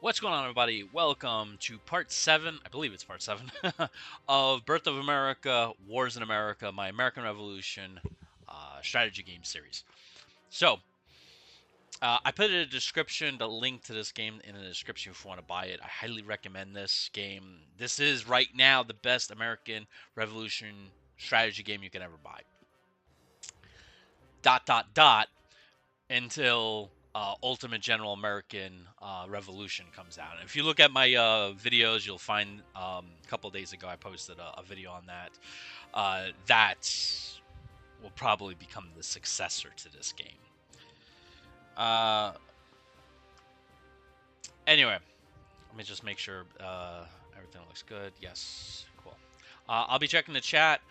What's going on, everybody? Welcome to part 7, I believe it's part 7, of Birth of America, Wars in America, my American Revolution strategy game series. So, I put in a description, the link to this game in the description if you want to buy it. I highly recommend this game. This is, right now, the best American Revolution strategy game you can ever buy. Until Ultimate General American Revolution comes out. And if you look at my videos, you'll find a couple days ago I posted a video on that. That will probably become the successor to this game. Uh, anyway, let me just make sure everything looks good. Yes, cool. I'll be checking the chat.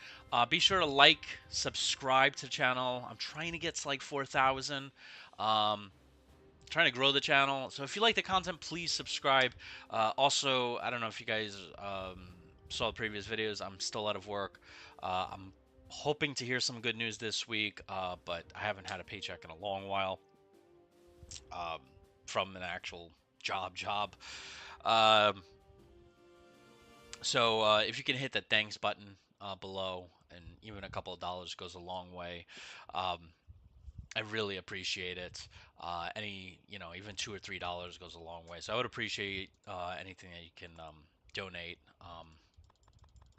Be sure to like, subscribe to the channel. I'm trying to get to like 4,000. Trying to grow the channel. So if you like the content, please subscribe. Also, I don't know if you guys saw the previous videos. I'm still out of work. I'm hoping to hear some good news this week, but I haven't had a paycheck in a long while um, from an actual job. Um, so if you can hit that thanks button below, and even a couple of dollars goes a long way. Um, I really appreciate it. Even $2 or $3 goes a long way. So I would appreciate anything that you can donate,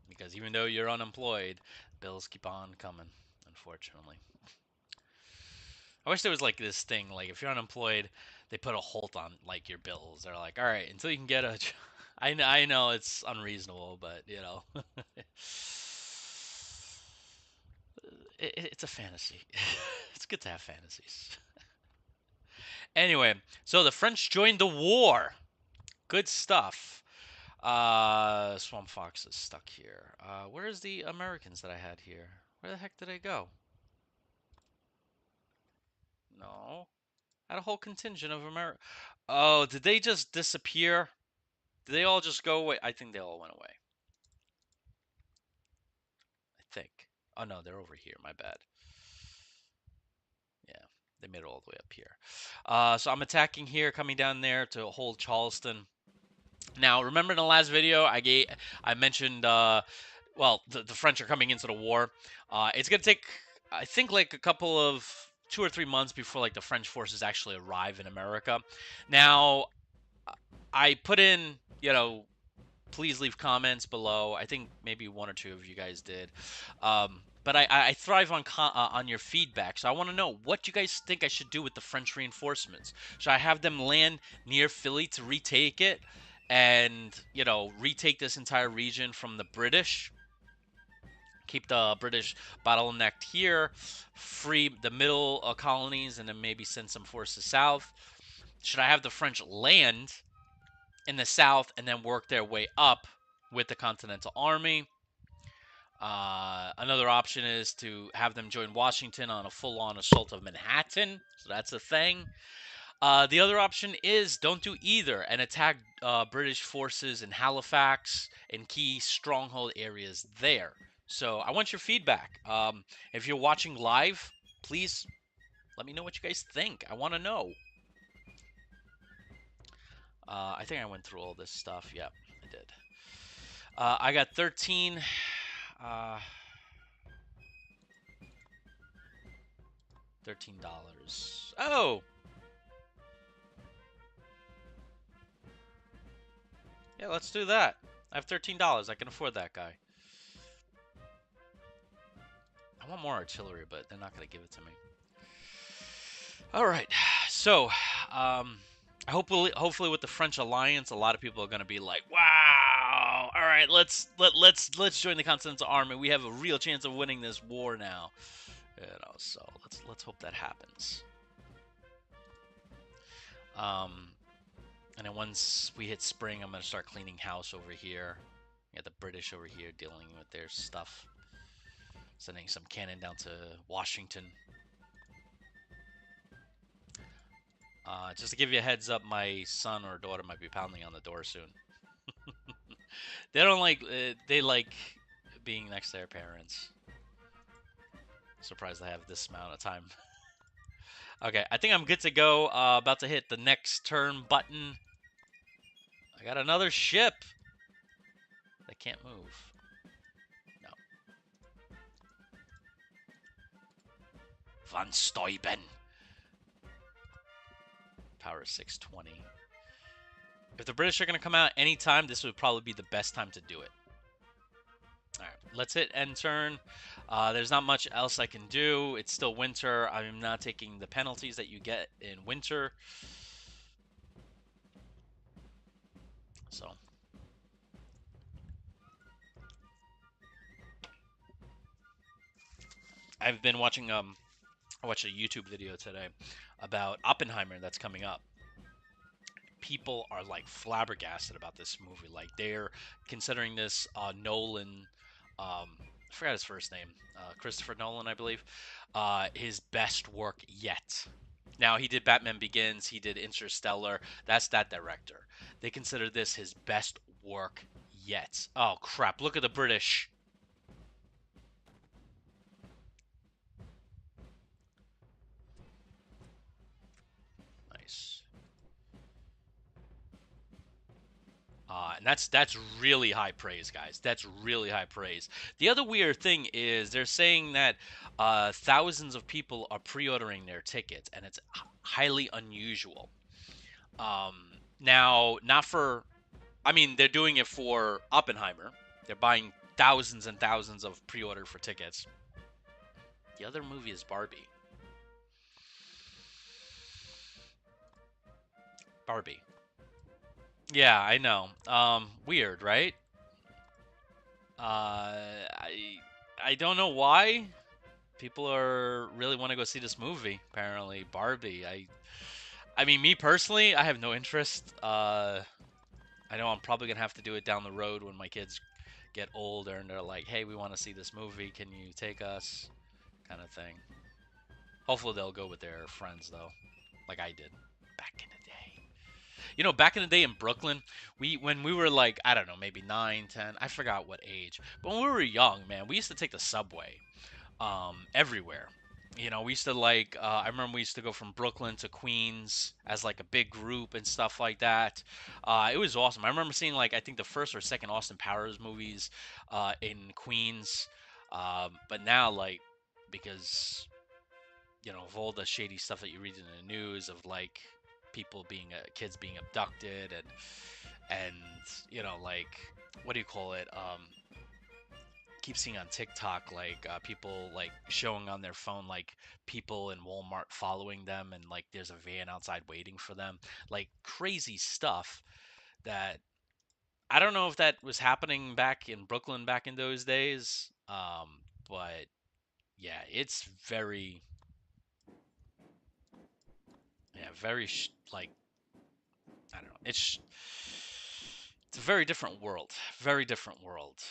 because even though you're unemployed, bills keep on coming, unfortunately. I wish there was like this thing, like if you're unemployed, they put a halt on like your bills. They're like, all right, until you can get a. I know it's unreasonable, but it's a fantasy. It's good to have fantasies. Anyway, so the French joined the war. Good stuff. Swamp Fox is stuck here. Where's the Americans that I had here? Where the heck did they go? No. I had a whole contingent of America. Oh, did they just disappear? Did they all just go away? I think they all went away. I think. Oh no, they're over here. My bad. Yeah, they made it all the way up here. So I'm attacking here, coming down there to hold Charleston. Now, remember in the last video I mentioned the French are coming into the war. It's gonna take, I think, like a couple of 2 or 3 months before like the French forces actually arrive in America. Now, I put in, please leave comments below. I think maybe one or two of you guys did. But I thrive on your feedback, so I want to know what you guys think I should do with the French reinforcements. Should I have them land near Philly to retake it, and retake this entire region from the British? Keep the British bottlenecked here, free the middle colonies, and then maybe send some forces south. Should I have the French land in the south and then work their way up with the Continental Army? Another option is to have them join Washington on a full-on assault of Manhattan. So that's a thing. The other option is don't do either and attack British forces in Halifax and key stronghold areas there. So I want your feedback. If you're watching live, please let me know what you guys think. I want to know. I think I went through all this stuff. Yep, I did. I got 13. Uh, $13. Oh, yeah, let's do that. I have $13. I can afford that guy. I want more artillery, but they're not going to give it to me. All right, so hopefully with the French alliance, a lot of people are going to be like, "Wow! All right, let's join the Continental Army. We have a real chance of winning this war now." So let's hope that happens. Um, and then once we hit spring, I'm gonna start cleaning house over here. We got the British over here dealing with their stuff. Sending some cannon down to Washington. Just to give you a heads up, my son or daughter might be pounding on the door soon. They don't like. They like being next to their parents. Surprised I have this amount of time. Okay, I think I'm good to go. About to hit the next turn button. got another ship that can't move. No. Von Steuben. Power 620. If the British are going to come out anytime, this would probably be the best time to do it. All right, let's hit end turn. There's not much else I can do. It's still winter. I'm not taking the penalties that you get in winter. So I've been watching I watched a YouTube video today about Oppenheimer that's coming up. People are like flabbergasted about this movie. Like they're considering this Nolan, I forgot his first name, Christopher Nolan, I believe, his best work yet. Now he did Batman Begins, he did Interstellar. That's that director. They consider this his best work yet. Oh crap! Look at the British. Nice. And that's really high praise, guys. That's really high praise. The other weird thing is they're saying that thousands of people are pre-ordering their tickets, and it's highly unusual. Um, Now, not for, I mean, they're doing it for Oppenheimer. They're buying thousands and thousands of pre-order for tickets. The other movie is Barbie. Barbie. Yeah, I know. Weird, right? I don't know why people are really want to go see this movie. Apparently, Barbie. I mean, me personally, I have no interest. I know I'm probably gonna have to do it down the road when my kids get older and they're like, "Hey, we want to see this movie. Can you take us?" Kind of thing. Hopefully, they'll go with their friends though, like I did back in the day. You know, back in the day in Brooklyn, when we were like, I don't know, maybe 9, 10, I forgot what age. But when we were young, man, we used to take the subway everywhere. You know, we used to like, I remember we used to go from Brooklyn to Queens as like a big group and stuff like that. It was awesome. I remember seeing like, I think the first or second Austin Powers movies in Queens. But now, like, because, you know, of all the shady stuff that you read in the news of like people being, kids being abducted and, you know, like, what do you call it? Keep seeing on TikTok like people like showing on their phone like people in Walmart following them and like there's a van outside waiting for them. Like crazy stuff that I don't know if that was happening back in Brooklyn back in those days. But yeah, it's very very like I don't know. It's a very different world. Very different world.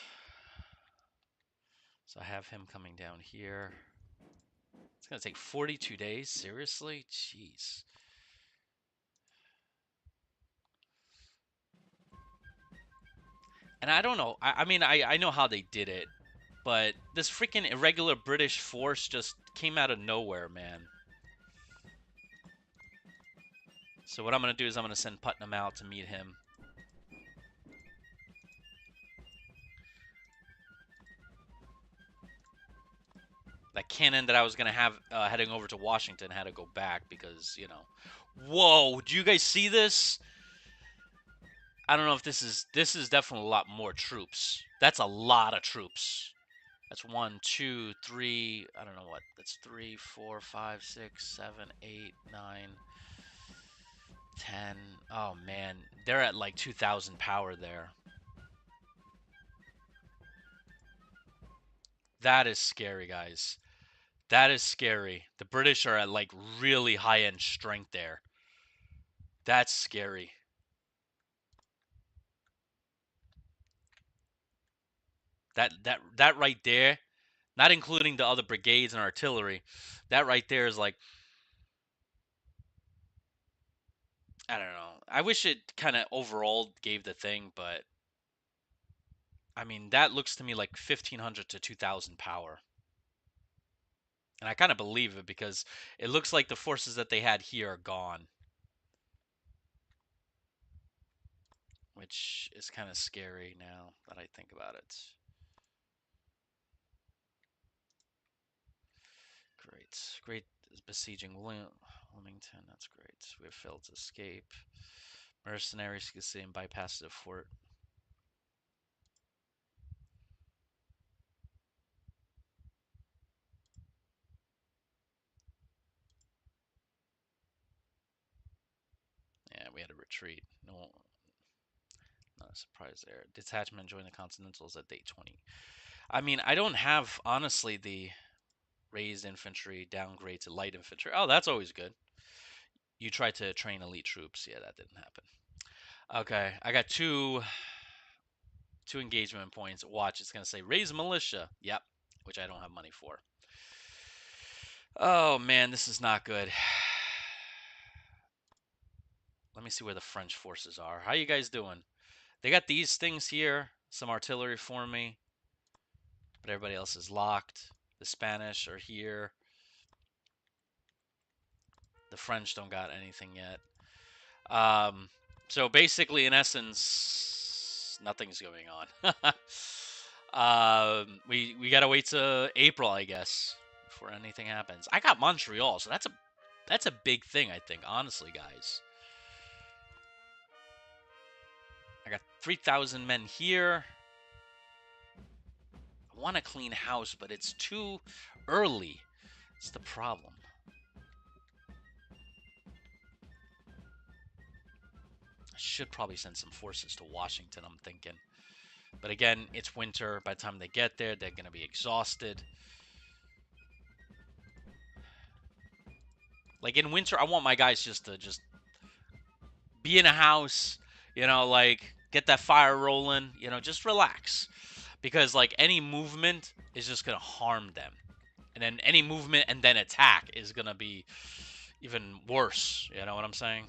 So I have him coming down here. It's gonna take 42 days. Seriously? Jeez. And I don't know. I mean, I know how they did it, but this freaking irregular British force just came out of nowhere, man. So what I'm gonna do is I'm gonna send Putnam out to meet him. That cannon that I was gonna have heading over to Washington had to go back because, you know. Whoa! Do you guys see this? I don't know if this is definitely a lot more troops. That's a lot of troops. That's one, two, three. I don't know what. That's 3, 4, 5, 6, 7, 8, 9, 10. Oh man, they're at like 2,000 power there. That is scary, guys. That is scary. The British are at like really high-end strength there. That's scary. That right there, not including the other brigades and artillery, that right there is like I don't know. I wish it kind of overall gave the thing, but I mean that looks to me like 1,500 to 2,000 power. And I kind of believe it because it looks like the forces that they had here are gone. which is kind of scary now that I think about it. Great besieging Wilmington. That's great. We have failed to escape. Mercenaries can see and bypass the fort. Yeah, we had to retreat. No, not a surprise there. Detachment joined the Continentals at day 20. I mean, I don't have, honestly, the raised infantry downgrade to light infantry. Oh, that's always good. You tried to train elite troops. Yeah, that didn't happen. Okay, I got two engagement points. Watch, it's gonna say raise militia. Yep, which I don't have money for. Oh man, this is not good. Let me see where the French forces are. How you guys doing? They got these things here, some artillery for me, but everybody else is locked. The Spanish are here. The French don't got anything yet. So basically, in essence, nothing's going on. We gotta wait till April, I guess, before anything happens. I got Montreal, so that's a big thing, I think. Honestly, guys, I got 3,000 men here. I want to clean house, but it's too early. It's the problem. I should probably send some forces to Washington, I'm thinking. But again, it's winter. By the time they get there, they're going to be exhausted. Like in winter, I want my guys just to be in a house, like get that fire rolling, just relax. Because like any movement is just going to harm them. And then any movement and then attack is going to be even worse. You know what I'm saying?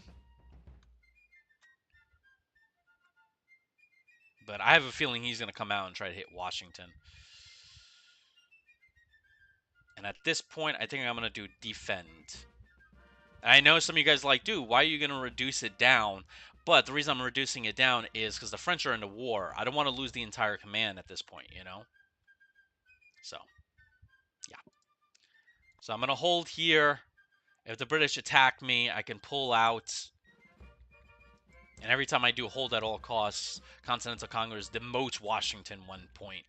But I have a feeling he's going to come out and try to hit Washington. And at this point, I think I'm going to do defend. And I know some of you guys are like, dude, why are you going to reduce it down? But the reason I'm reducing it down is because the French are in the war. I don't want to lose the entire command at this point, So, yeah. So I'm going to hold here. If the British attack me, I can pull out. And every time I do hold at all costs, Continental Congress demotes Washington 1 point.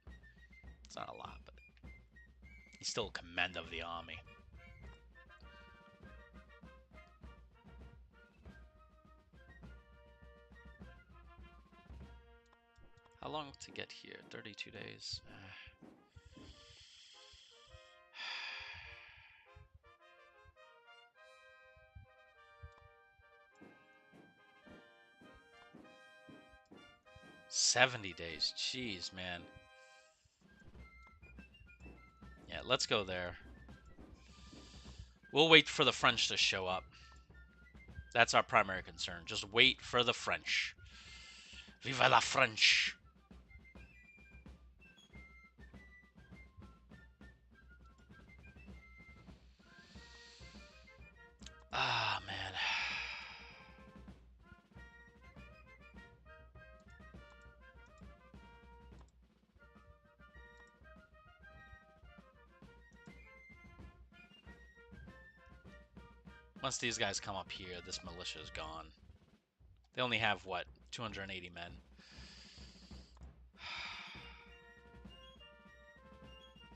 It's not a lot, but he's still a command of the army. How long to get here? 32 days. 70 days. Jeez, man. Yeah, let's go there. We'll wait for the French to show up. That's our primary concern. Just wait for the French. Viva la French! Ah, man. Once these guys come up here, this militia is gone. They only have, what, 280 men.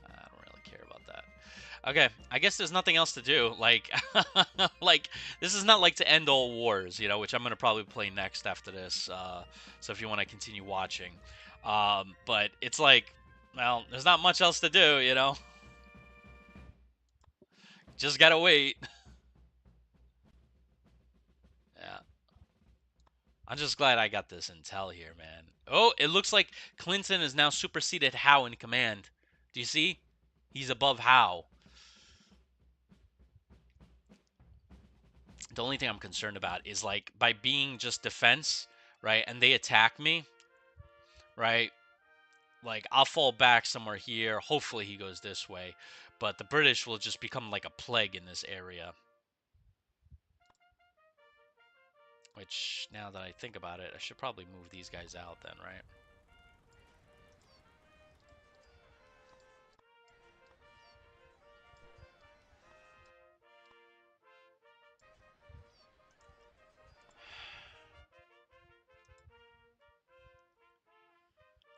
I don't really care about that. Okay, I guess there's nothing else to do. Like, this is not like to end all wars, which I'm going to probably play next after this. So if you want to continue watching. But it's like, well, there's not much else to do, Just gotta wait. Yeah. I'm just glad I got this intel here, man. Oh, it looks like Clinton is now superseded Howe in command. Do you see? He's above Howe. The only thing I'm concerned about is like by being just defense, right? And they attack me, right? Like I'll fall back somewhere here. Hopefully he goes this way, but the British will just become like a plague in this area. Which, now that I think about it, I should probably move these guys out then, right?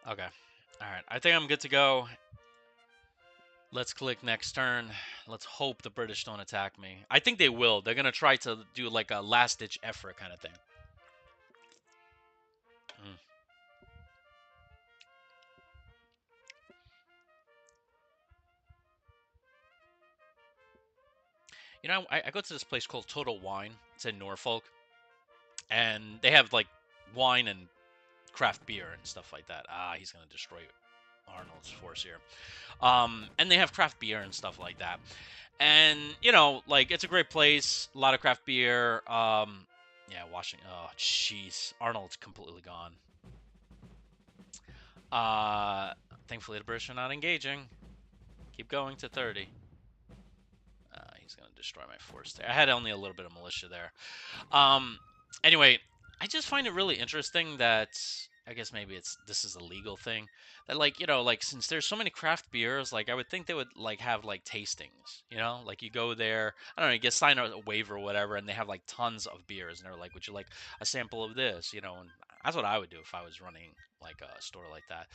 Okay. Alright, I think I'm good to go. Let's click next turn. Let's hope the British don't attack me. I think they will. They're going to try to do like a last-ditch effort kind of thing. Mm. You know, I go to this place called Total Wine. It's in Norfolk. And they have like wine and craft beer and stuff like that. Ah, he's going to destroy Arnold's force here. And they have craft beer and stuff like that. And, you know, like, it's a great place. A lot of craft beer. Yeah, Washington. Oh, jeez. Arnold's completely gone. Thankfully, the British are not engaging. Keep going to 30. He's going to destroy my force there. I had only a little bit of militia there. Anyway, I just find it really interesting that, I guess maybe this is a legal thing, that, like, you know, like, since there's so many craft beers, like, I would think they would, like, have, like, tastings, you know, like, you go there, I don't know, you get signed a waiver or whatever, and they have, like, tons of beers, and they're like, would you like a sample of this, you know? And that's what I would do if I was running, like, a store like that.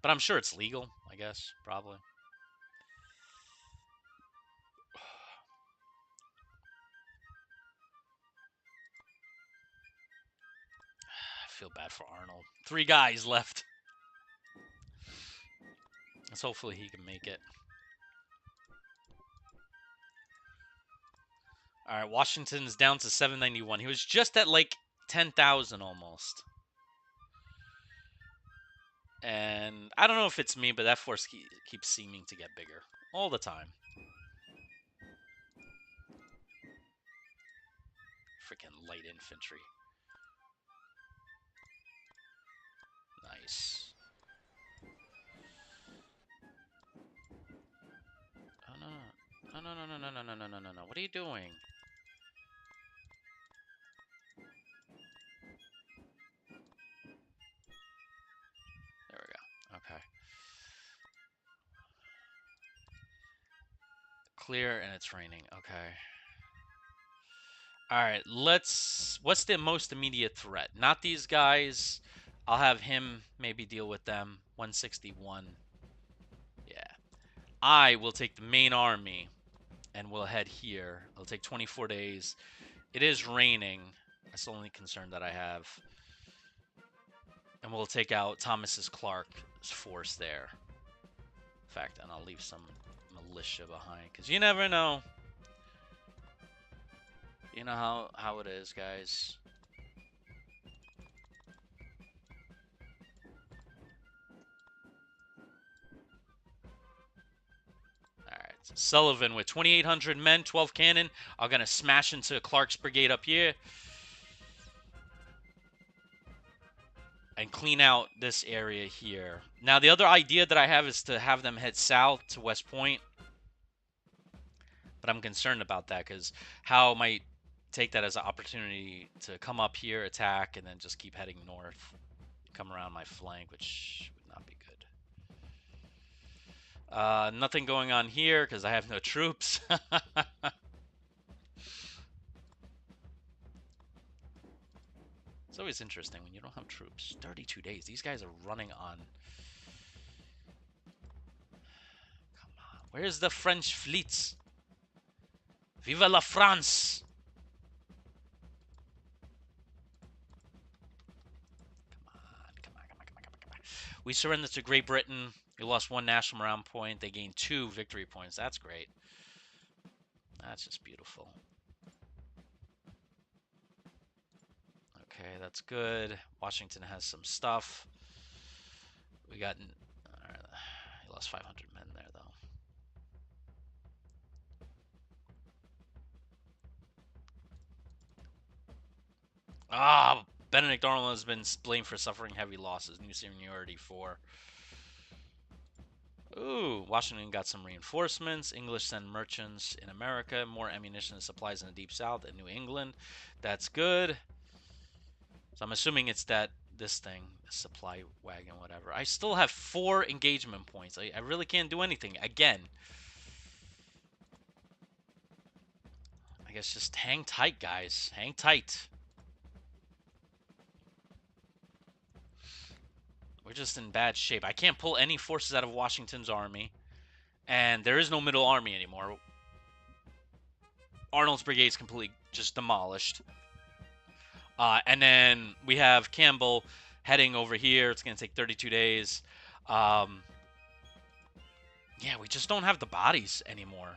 But I'm sure it's legal, I guess, probably. I feel bad for Arnold. 3 guys left. Let's hopefully he can make it. All right, Washington's down to 791. He was just at like 10,000 almost. And I don't know if it's me, but that force keeps seeming to get bigger all the time. Freaking light infantry. Nice. Oh, no. No, no, no, no, no, no, no, no, no, no. What are you doing? There we go. Okay. Clear and it's raining. Okay. All right, what's the most immediate threat? Not these guys. I'll have him maybe deal with them. 161. Yeah. I will take the main army and we'll head here. It'll take 24 days. It is raining. That's the only concern that I have. And we'll take out Thomas's Clark's force there. In fact, and I'll leave some militia behind because you never know. You know how it is, guys. Alright, so Sullivan with 2,800 men, 12 cannon, are going to smash into Clark's brigade up here. And clean out this area here. Now, the other idea that I have is to have them head south to West Point. But I'm concerned about that because Howe might take that as an opportunity to come up here, attack, and then just keep heading north. Come around my flank, which would not be good. Nothing going on here because I have no troops. It's always interesting when you don't have troops. 32 days. These guys are running on. Come on. Where's the French fleets? Viva la France! Come on. We surrendered to Great Britain. We lost 1 national morale point. They gained 2 victory points. That's great. That's just beautiful. Okay, that's good. Washington has some stuff. We got... he lost 500 men there, though. Ah, Benedict Arnold has been blamed for suffering heavy losses. New seniority 4. Ooh, Washington got some reinforcements. English send merchants in America. More ammunition and supplies in the Deep South and New England. That's good. So I'm assuming it's this thing, supply wagon, whatever. I still have 4 engagement points. I really can't do anything. Again. I guess just hang tight, guys. Hang tight. We're just in bad shape. I can't pull any forces out of Washington's army. And there is no middle army anymore. Arnold's brigade's completely just demolished. And then we have Campbell heading over here. It's going to take 32 days. Yeah, we just don't have the bodies anymore.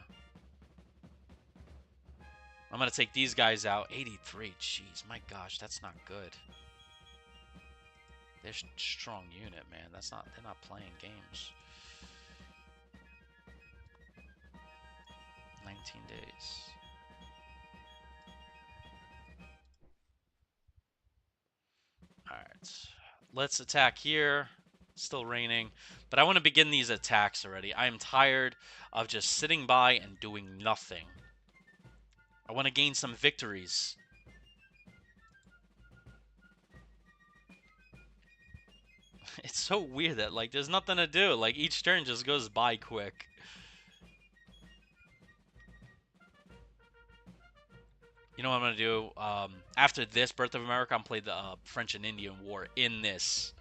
I'm going to take these guys out. 83. Jeez, my gosh, that's not good. They're a strong unit, man. They're not playing games. 19 days. Alright. Let's attack here. Still raining. But I want to begin these attacks already. I am tired of just sitting by and doing nothing. I want to gain some victories. It's so weird that, like, there's nothing to do. Like, each turn just goes by quick. You know what I'm going to do? After this, Birth of America, I'm playing the French and Indian War in this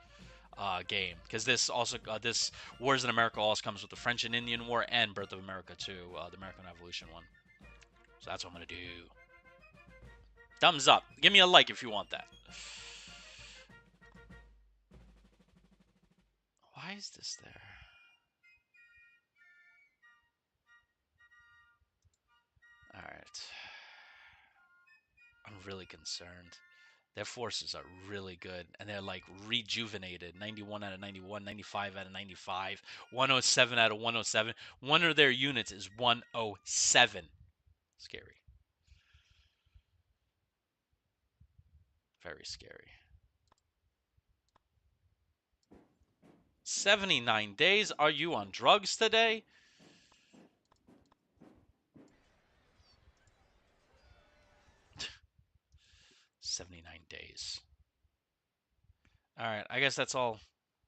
game. Because this also, this Wars in America also comes with the French and Indian War and Birth of America 2, the American Revolution one. So that's what I'm going to do. Thumbs up. Give me a like if you want that. Why is this there? Alright. I'm really concerned. Their forces are really good, and they're like rejuvenated. 91 out of 91, 95 out of 95, 107 out of 107. One of their units is 107. Scary. Very scary. 79 days. Are you on drugs today? $79 days. All right, I guess that's all.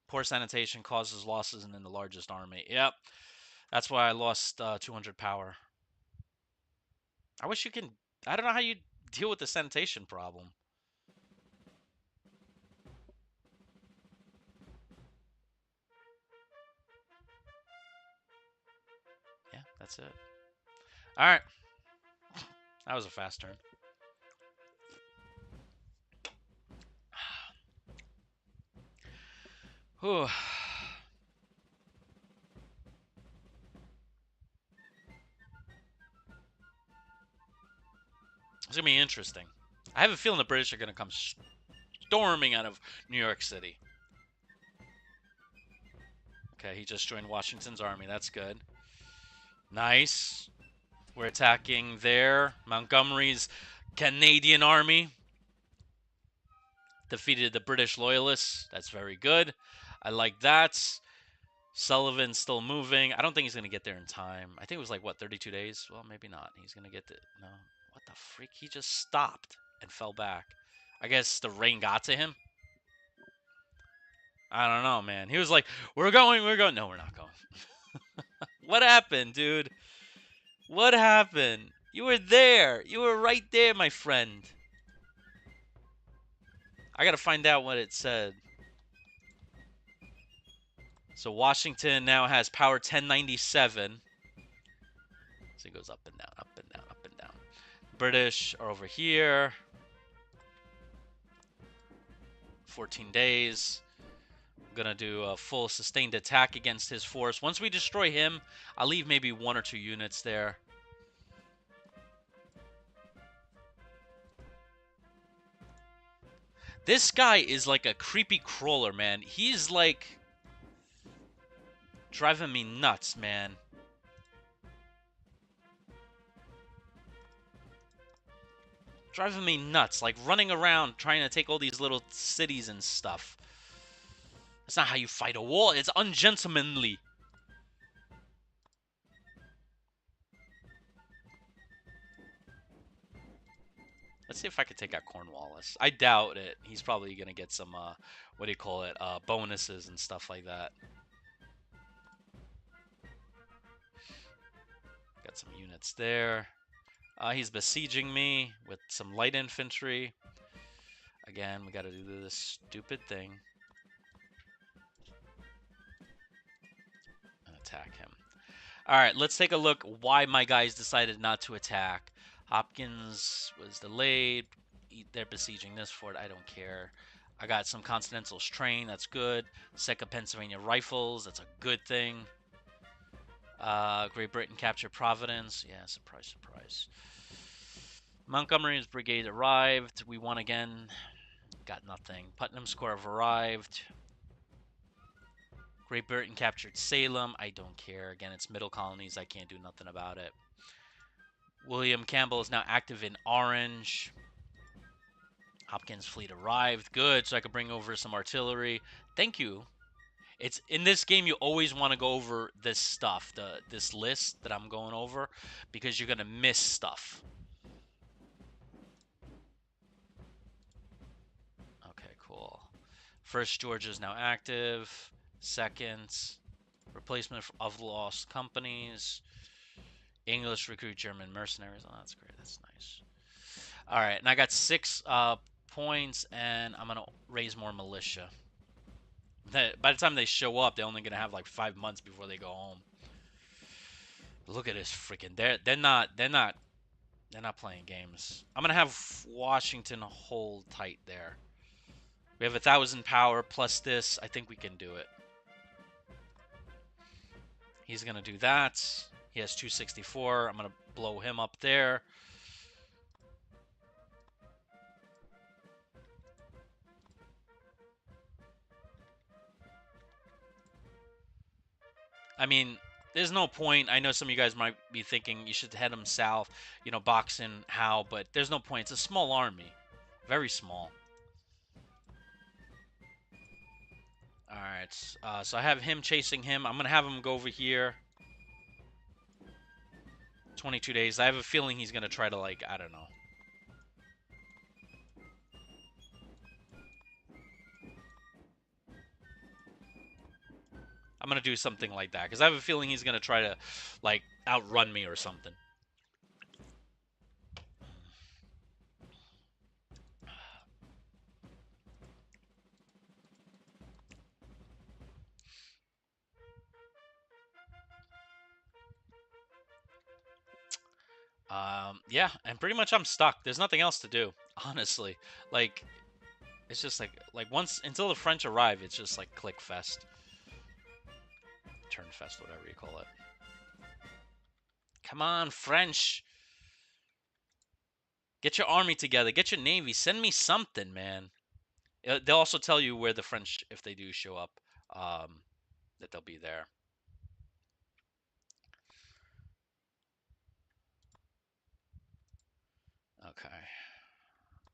Poor sanitation causes losses in the largest army. Yep, that's why I lost 200 power. I wish you can. I don't know how you deal with the sanitation problem. Yeah, that's it. All right. That was a fast turn. Whew. It's going to be interesting. I have a feeling the British are going to come storming out of New York City. Okay, he just joined Washington's army. That's good. Nice. We're attacking there. Montgomery's Canadian army defeated the British loyalists. That's very good. I like that. Sullivan's still moving. I don't think he's going to get there in time. I think it was like, what, 32 days? Well, maybe not. He's going to get the... No. What the freak? He just stopped and fell back. I guess the rain got to him. I don't know, man. He was like, we're going. No, we're not going. What happened, dude? What happened? You were there. You were right there, my friend. I gotta find out what it said. So Washington now has power 1097. So it goes up and down, up and down, up and down. British are over here. 14 days. I'm gonna do a full sustained attack against his force. Once we destroy him, I'll leave maybe 1 or 2 units there. This guy is like a creepy crawler, man. He's like driving me nuts, man. Driving me nuts, like running around trying to take all these little cities and stuff. That's not how you fight a war. It's ungentlemanly. Let's see if I can take out Cornwallis. I doubt it. He's probably gonna get some what do you call it? Bonuses and stuff like that. Got some units there. He's besieging me with some light infantry. Again, we got to do this stupid thing and attack him. All right, let's take a look why my guys decided not to attack. Hopkins was delayed. They're besieging this fort. I don't care. I got some Continental Strain. That's good. Second Pennsylvania Rifles. That's a good thing. Great Britain captured Providence. Yeah, surprise, surprise. Montgomery's brigade arrived. We won again. Got nothing. Putnam's Corps have arrived. Great Britain captured Salem. I don't care. Again, it's middle colonies. I can't do nothing about it. William Campbell is now active in Orange. Hopkins' fleet arrived. Good, so I could bring over some artillery. Thank you. It's in this game you always want to go over this stuff, this list that I'm going over, because you're gonna miss stuff. Okay, cool. First Georgia is now active. Second, replacement of lost companies. English recruit German mercenaries. Oh, that's great. That's nice. All right, and I got 6 points, and I'm gonna raise more militia. By the time they show up, they're only gonna have like 5 months before they go home. Look at this freaking. They're not playing games. I'm gonna have Washington hold tight there. We have 1,000 power plus this. I think we can do it. He's gonna do that. He has 264. I'm gonna blow him up there. I mean, there's no point. I know some of you guys might be thinking you should head them south, box in Howe, but there's no point. It's a small army. Very small. All right. So I have him chasing him. I'm going to have him go over here. 22 days. I have a feeling he's going to try to, I don't know. I'm going to do something like that because I have a feeling he's going to try to, outrun me or something. Yeah, and pretty much I'm stuck. There's nothing else to do, honestly. It's just once until the French arrive, it's just click fest, turn fest, whatever you call it. Come on, French. Get your army together. Get your navy. Send me something, man. They'll also tell you where the French, if they do show up, that they'll be there. Okay.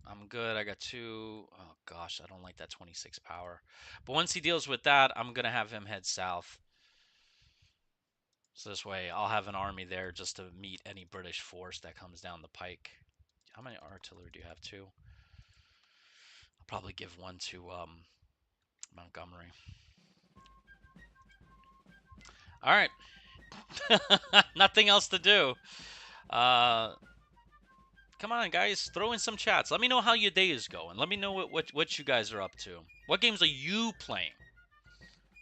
I'm good. I got 2. Oh, gosh. I don't like that 26 power. But once he deals with that, I'm going to have him head south. So this way, I'll have an army there just to meet any British force that comes down the pike. How many artillery do you have? 2? I'll probably give 1 to Montgomery. All right. Nothing else to do. Come on, guys. Throw in some chats. Let me know how your day is going. Let me know what you guys are up to. What games are you playing?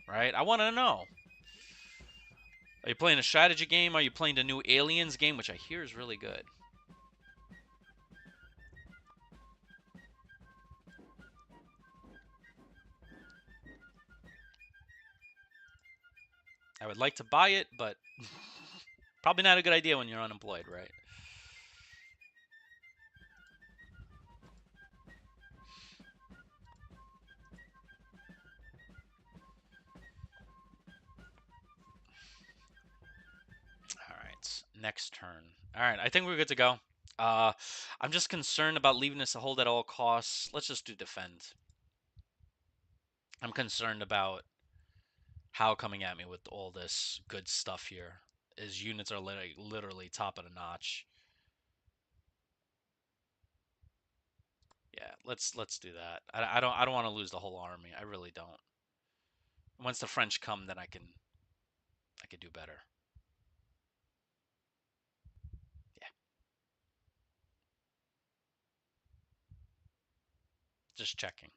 Right? I want to know. Are you playing a strategy game? Are you playing the new Aliens game, which I hear is really good? I would like to buy it, but probably not a good idea when you're unemployed, right? All right, next turn. All right, I think we're good to go. I'm just concerned about leaving this to hold at all costs. Let's just do defend. I'm concerned about Howe coming at me with all this good stuff here. His units are literally top of the notch. Yeah, let's do that. I don't want to lose the whole army. I really don't. Once the French come, then I can do better. Yeah, just checking.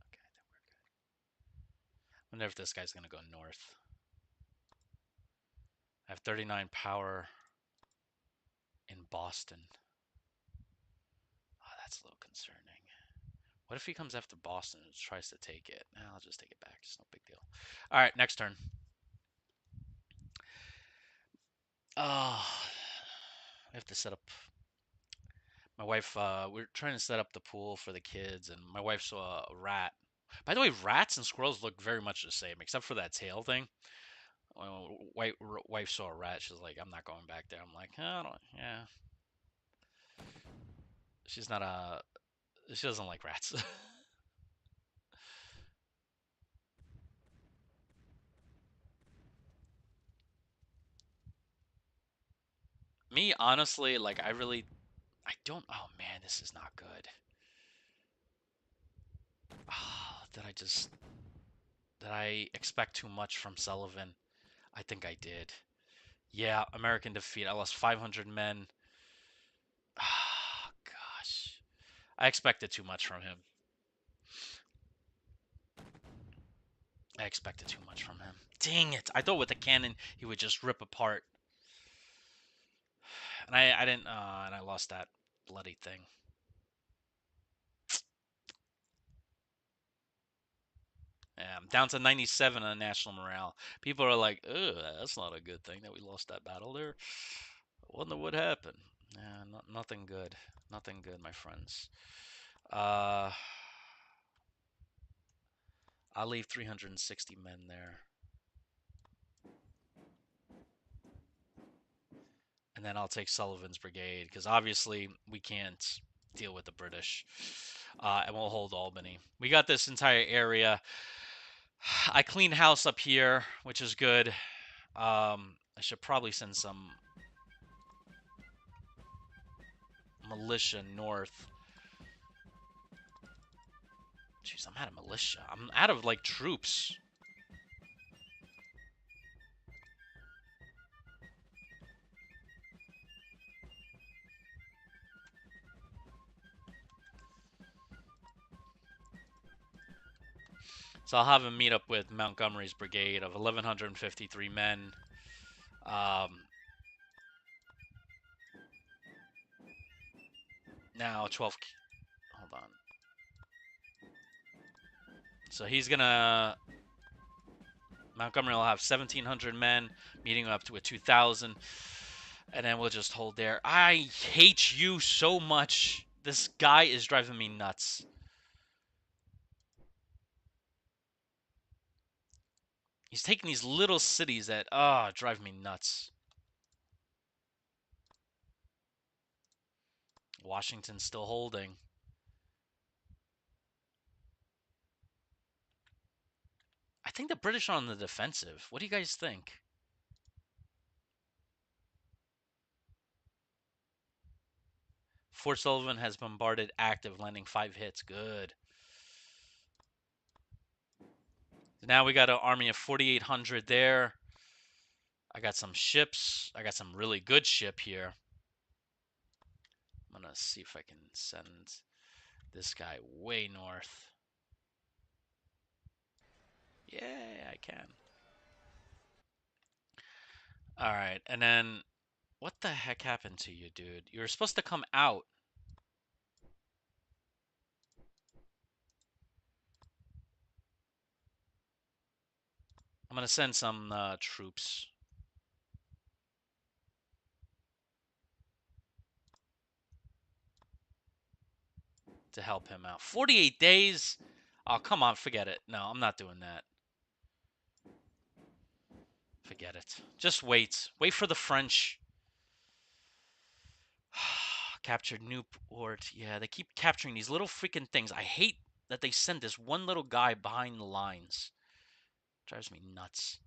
Okay, I think we're good. Wonder if this guy's gonna go north. I have 39 power in Boston. Oh, that's a little concerning. What if he comes after Boston and tries to take it? I'll just take it back. It's no big deal. All right, next turn. Oh, we have to set up. My wife, we're trying to set up the pool for the kids, and my wife saw a rat. By the way, rats and squirrels look very much the same, except for that tail thing. Wife saw a rat. She's like, "I'm not going back there." I'm like, "I don't." Yeah, she's not a. She doesn't like rats. Me, honestly, like I don't. Oh man, this is not good. Oh, did I expect too much from Sullivan? I think I did. Yeah, American defeat. I lost 500 men. Ah, gosh. I expected too much from him. I expected too much from him. Dang it. I thought with the cannon he would just rip apart. And I didn't and I lost that bloody thing. Yeah, I'm down to 97 on national morale. People are like, "Ugh, that's not a good thing that we lost that battle there." I wonder what happened. Yeah, nothing good. Nothing good, my friends. Uh, I'll leave 360 men there. And then I'll take Sullivan's brigade because obviously we can't deal with the British. And we'll hold Albany. We got this entire area. I cleaned house up here, which is good. I should probably send some militia north. Jeez, I'm out of militia. I'm out of like troops. So I'll have him meet up with Montgomery's brigade of 1,153 men. Um, now 12. Hold on. So he's gonna. Montgomery will have 1,700 men, meeting up to a 2,000, and then we'll just hold there. I hate you so much. This guy is driving me nuts. He's taking these little cities that drive me nuts. Washington's still holding. I think the British are on the defensive. What do you guys think? Fort Sullivan has bombarded active, landing 5 hits. Good. Now we got an army of 4,800 there. I got some ships. I got some really good ship here. I'm gonna see if I can send this guy way north. Yeah, I can. All right, and then what the heck happened to you, dude? You were supposed to come out. I'm gonna send some troops to help him out. 48 days? Oh, come on, forget it. No, I'm not doing that. Forget it. Just wait. Wait for the French. Captured Newport. Yeah, they keep capturing these little freaking things. I hate that they send this one little guy behind the lines. Drives me nuts.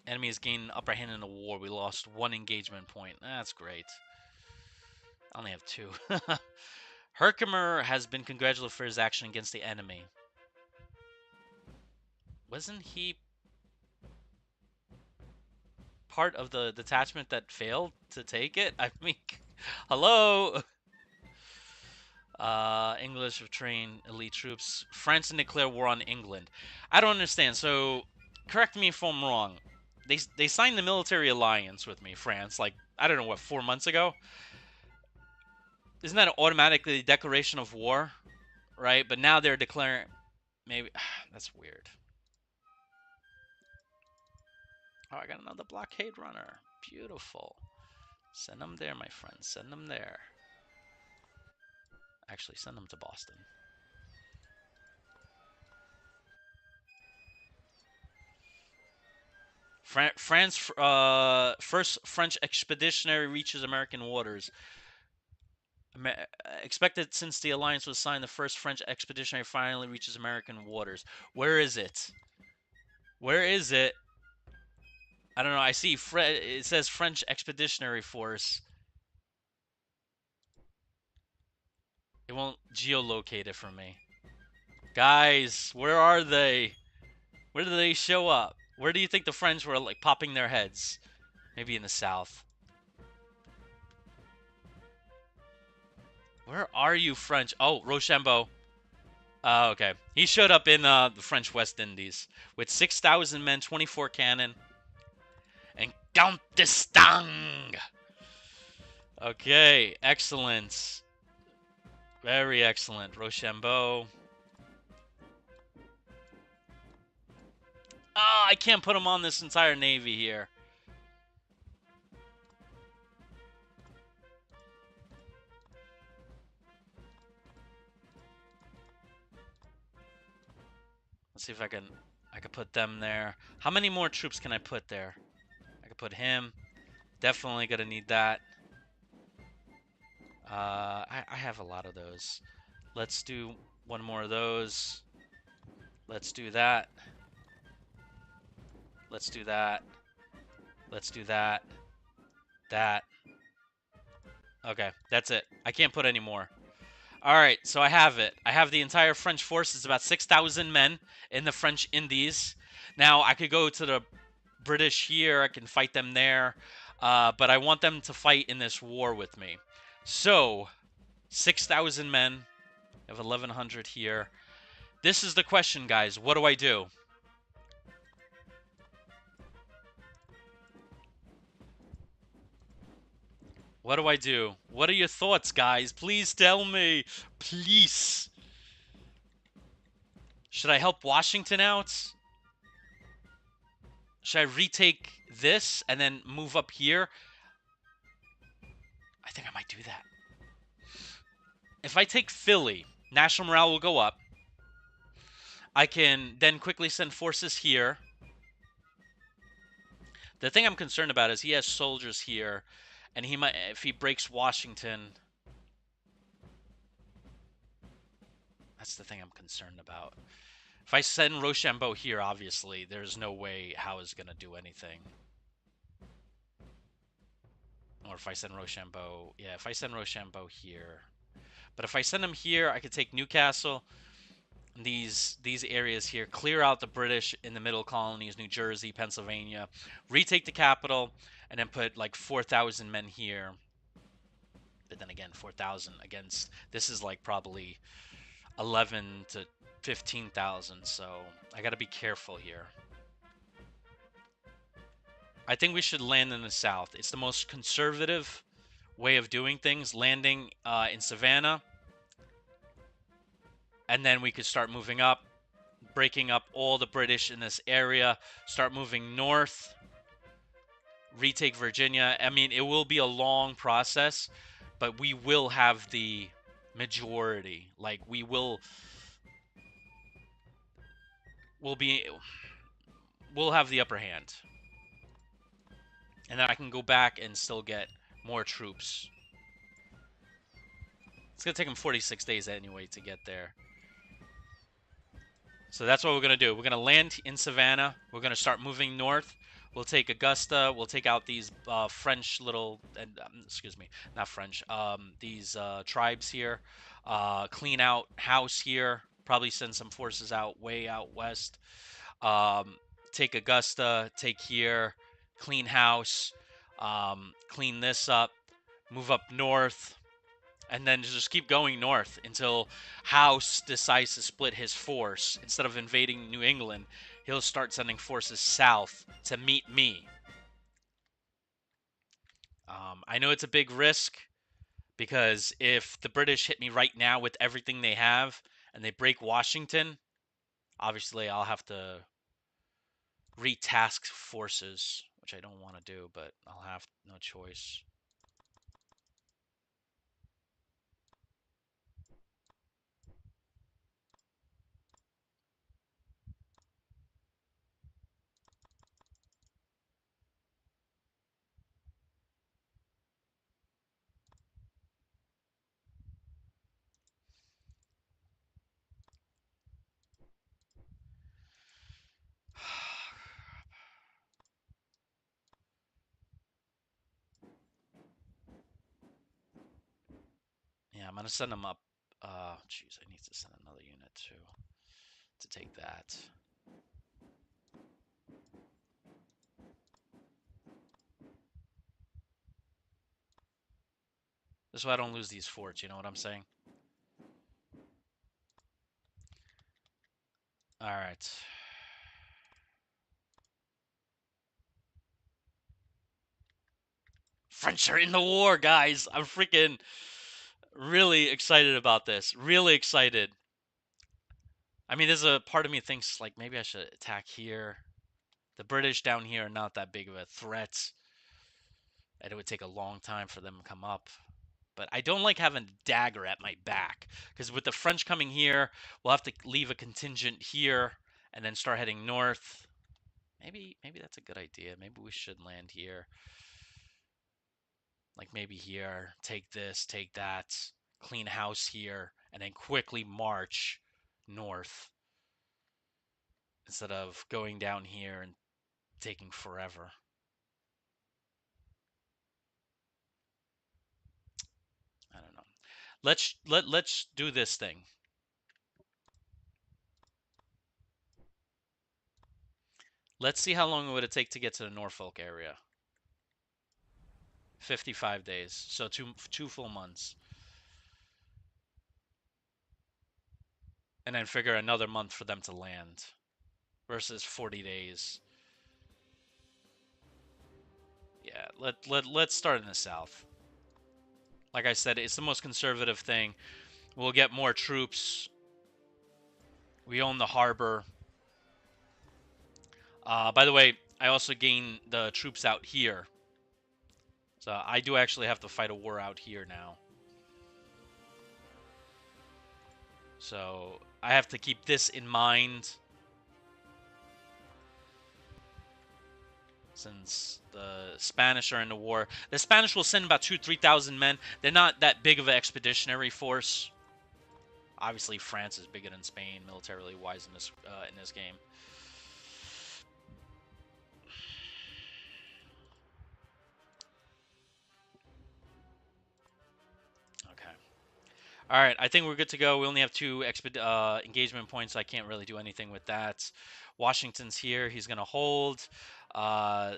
Enemy has gained upper hand in the war. We lost 1 engagement point. That's great. I only have 2. Herkimer has been congratulated for his action against the enemy. Wasn't he part of the detachment that failed to take it? I mean, hello? English have trained elite troops. France and declare war on England. I don't understand. So, correct me if I'm wrong. They signed the military alliance with me, France, like, I don't know, what, 4 months ago? Isn't that automatically a declaration of war? Right? But now they're declaring... Maybe... That's weird. Oh, I got another blockade runner. Beautiful. Send them there, my friends. Send them there. Actually, send them to Boston. France, first French expeditionary reaches American waters. Expected since the alliance was signed, the first French expeditionary finally reaches American waters. Where is it? Where is it? I don't know. I see it says French Expeditionary Force. It won't geolocate it for me. Guys, where are they? Where do they show up? Where do you think the French were, like, popping their heads? Maybe in the south. Where are you, French? Oh, Rochambeau. Okay. He showed up in the French West Indies with 6,000 men, 24 cannon, and Count d'Estaing. Okay, excellent. Very excellent. Rochambeau. Oh, I can't put him on this entire navy here. Let's see if I can put them there. How many more troops can I put there? I could put him. Definitely gonna need that. I have a lot of those. Let's do one more of those. Let's do that. Let's do that. Let's do that. That. Okay, that's it. I can't put any more. Alright, so I have it. I have the entire French force. It's about 6,000 men in the French Indies. Now, I could go to the British here. I can fight them there. But I want them to fight in this war with me. So, 6,000 men. I have 1,100 here. This is the question, guys. What do I do? What do I do? What are your thoughts, guys? Please tell me. Please. Should I help Washington out? Should I retake this and then move up here? I think I might do that. If I take Philly, national morale will go up. I can then quickly send forces here. The thing I'm concerned about is he has soldiers here, and he might, if he breaks Washington, that's the thing I'm concerned about. If I send Rochambeau here, obviously, there's no way Howe is going to do anything. Or if I send Rochambeau, yeah, if I send Rochambeau here. But if I send him here, I could take Newcastle, these areas here, clear out the British in the middle colonies, New Jersey, Pennsylvania, retake the capital, and then put like 4,000 men here. But then again, 4,000 against, this is like probably 11 to 15,000, so I got to be careful here. I think we should land in the south. It's the most conservative way of doing things, landing in Savannah. And then we could start moving up, breaking up all the British in this area, start moving north, retake Virginia. I mean, it will be a long process, but we will have the majority. Like, we'll have the upper hand. And then I can go back and still get more troops. It's going to take them 46 days anyway to get there. So that's what we're going to do. We're going to land in Savannah. We're going to start moving north. We'll take Augusta. We'll take out these French little, and excuse me, not French. These tribes here. Clean out House here. Probably send some forces out way out west. Um, take Augusta. Take here. Clean House. Clean this up. Move up north. And then just keep going north until House decides to split his force. Instead of invading New England, he'll start sending forces south to meet me. I know it's a big risk because if the British hit me right now with everything they have and they break Washington, obviously I'll have to retask forces, which I don't want to do, but I'll have no choice. Yeah, I'm gonna send them up. Jeez, I need to send another unit too to take that. This way I don't lose these forts, you know what I'm saying? Alright. French are in the war, guys! I'm freaking really excited about this. Really excited. I mean, there's a part of me thinks, like, maybe I should attack here. The British down here are not that big of a threat. And it would take a long time for them to come up. But I don't like having a dagger at my back. Because with the French coming here, we'll have to leave a contingent here and then start heading north. Maybe that's a good idea. Maybe we should land here. Like maybe here, take this, take that, clean house here, and then quickly march north instead of going down here and taking forever. I don't know. Let's do this thing. Let's see how long it would take to get to the Norfolk area. 55 days, so two full months. And then figure another month for them to land versus 40 days. Yeah, let's start in the south. Like I said, it's the most conservative thing. We'll get more troops. We own the harbor. By the way, I also gain the troops out here. So I do actually have to fight a war out here now. So I have to keep this in mind. Since the Spanish are in the war. The Spanish will send about 2,000-3,000 men. They're not that big of an expeditionary force. Obviously, France is bigger than Spain militarily wise in this game. Okay. All right, I think we're good to go. We only have 2 engagement points, so I can't really do anything with that. Washington's here. He's going to hold.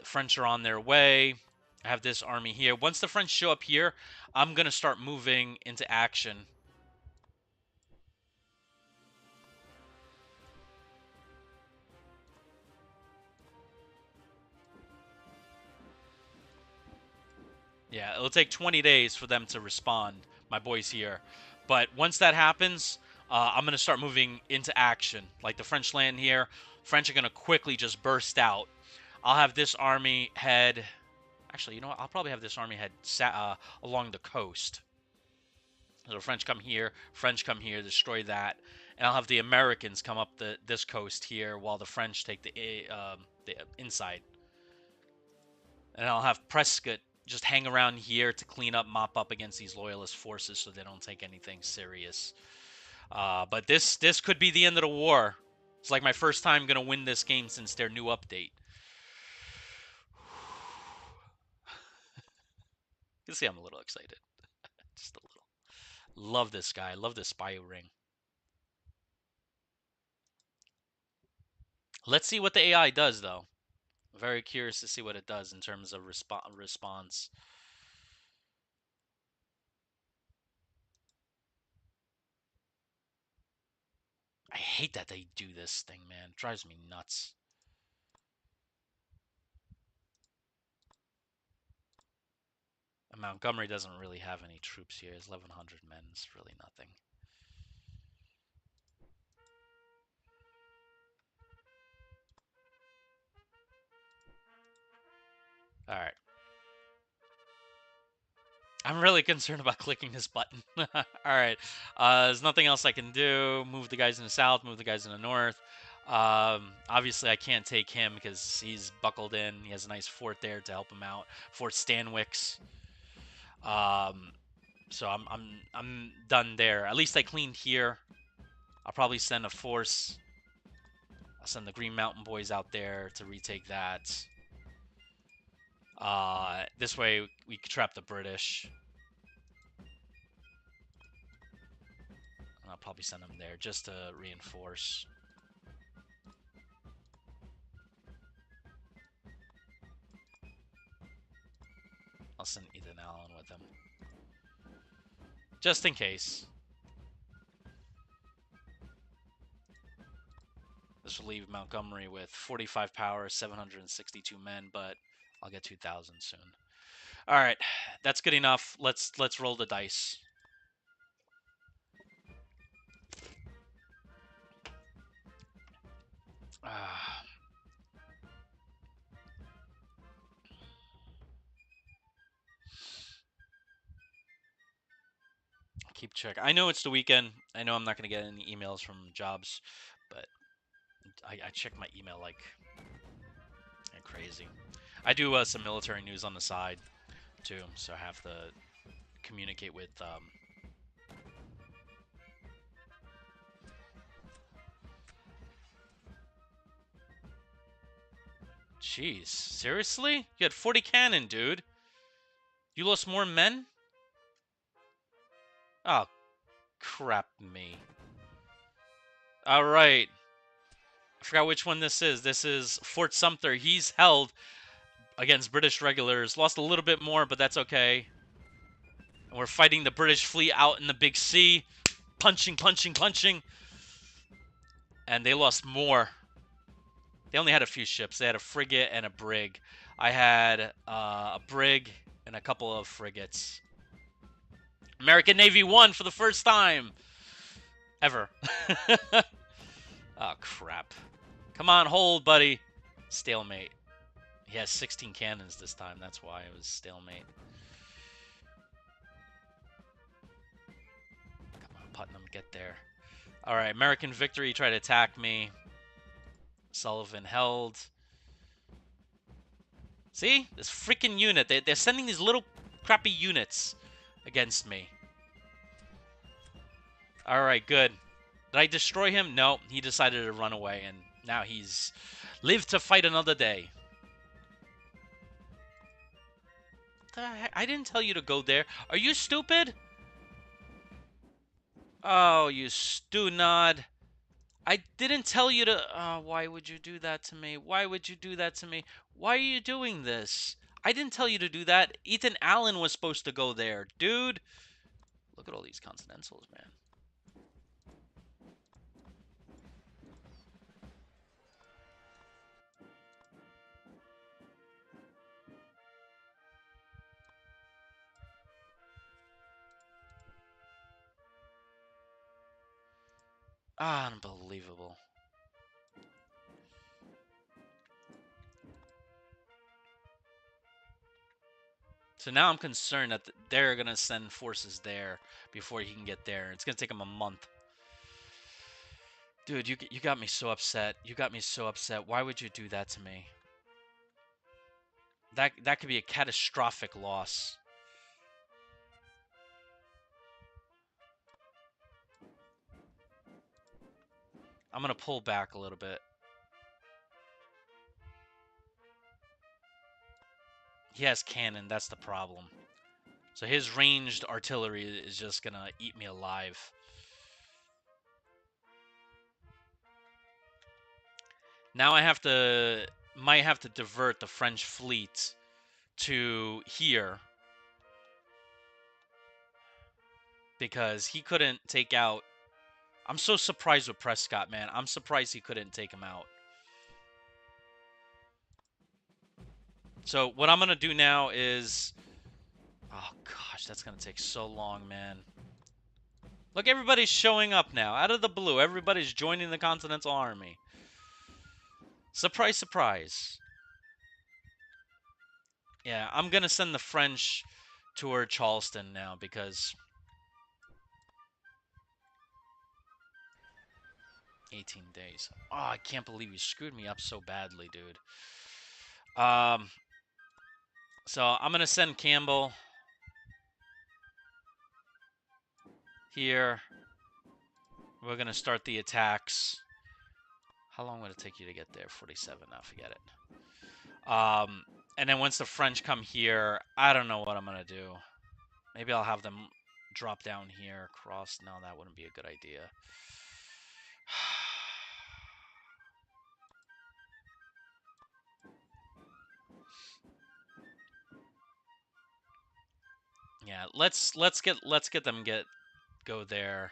French are on their way. I have this army here. Once the French show up here, I'm going to start moving into action. Yeah, it'll take 20 days for them to respond, my boys here. But once that happens, I'm going to start moving into action. Like the French land here, French are going to quickly just burst out. I'll have this army head... Actually, you know what? I'll probably have this army head along the coast. So the French come here, destroy that. And I'll have the Americans come up this coast here while the French take the inside. And I'll have Prescott just hang around here to clean up, mop up against these loyalist forces so they don't take anything serious. But this could be the end of the war. It's like my first time going to win this game since their new update. can see I'm a little excited. Just a little. Love this guy. Love this spy ring. Let's see what the AI does, though. Very curious to see what it does in terms of response. I hate that they do this thing, man. It drives me nuts. And Montgomery doesn't really have any troops here. His 1,100 men is really nothing. All right. I'm really concerned about clicking this button. All right. There's nothing else I can do. Move the guys in the south, move the guys in the north. Obviously, I can't take him because he's buckled in. He has a nice fort there to help him out. Fort Stanwix. So I'm done there. At least I cleaned here. I'll probably send a force. I'll send the Green Mountain Boys out there to retake that. This way we can trap the British. And I'll probably send them there just to reinforce. I'll send Ethan Allen with him. Just in case. This will leave Montgomery with 45 power, 762 men, but I'll get 2,000 soon. All right, that's good enough. Let's roll the dice. Keep check. I know it's the weekend. I know I'm not going to get any emails from jobs, but I check my email like crazy. I do some military news on the side too, so I have to communicate with Jeez, seriously? You had 40 cannon, dude. You lost more men? Oh, crap me. All right. I forgot which one this is. This is Fort Sumter. He's held against British regulars. Lost a little bit more, but that's okay. And we're fighting the British fleet out in the big sea. Punching, punching, punching. And they lost more. They only had a few ships. They had a frigate and a brig. I had a brig and a couple of frigates. American Navy won for the first time ever. Oh, crap. Come on, hold, buddy. Stalemate. He has 16 cannons this time. That's why it was stalemate. Come on, Putnam, get there. All right, American victory. Tried to attack me. Sullivan held. See? This freaking unit. They're sending these little crappy units against me. All right, good. Did I destroy him? No, he decided to run away, and now he's lived to fight another day. I didn't tell you to go there. Are you stupid? Oh, you Stunod. I didn't tell you to... Oh, why would you do that to me? Why would you do that to me? Why are you doing this? I didn't tell you to do that. Ethan Allen was supposed to go there. Dude. Look at all these Continentals, man. Unbelievable. So now I'm concerned that they're going to send forces there before he can get there. It's going to take him a month. Dude, you got me so upset. You got me so upset. Why would you do that to me? That could be a catastrophic loss. I'm going to pull back a little bit. He has cannon. That's the problem. So his ranged artillery is just gonna eat me alive. Now I might have to divert the French fleet to here because he couldn't take out. I'm so surprised with Prescott, man. I'm surprised he couldn't take him out. So what I'm going to do now is... Oh, gosh, that's going to take so long, man. Look, everybody's showing up now. Out of the blue, everybody's joining the Continental Army. Surprise, surprise. Yeah, I'm going to send the French toward Charleston now because... 18 days. Oh, I can't believe you screwed me up so badly, dude. So I'm going to send Campbell here. We're going to start the attacks. How long would it take you to get there? 47. Now forget it. And then once the French come here, I don't know what I'm going to do. Maybe I'll have them drop down here, cross. No, that wouldn't be a good idea. Yeah, let's get them go there.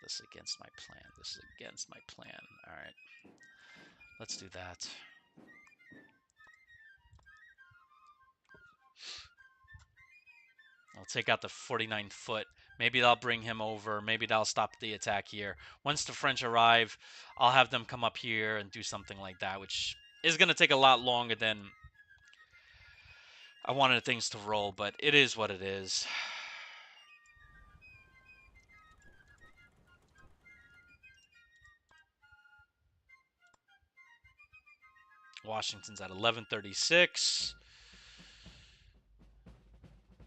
This is against my plan. This is against my plan. All right. Let's do that. I'll take out the 49-foot. Maybe that'll bring him over. Maybe that'll stop the attack here. Once the French arrive, I'll have them come up here and do something like that, which is going to take a lot longer than I wanted things to roll, but it is what it is. Washington's at 1136.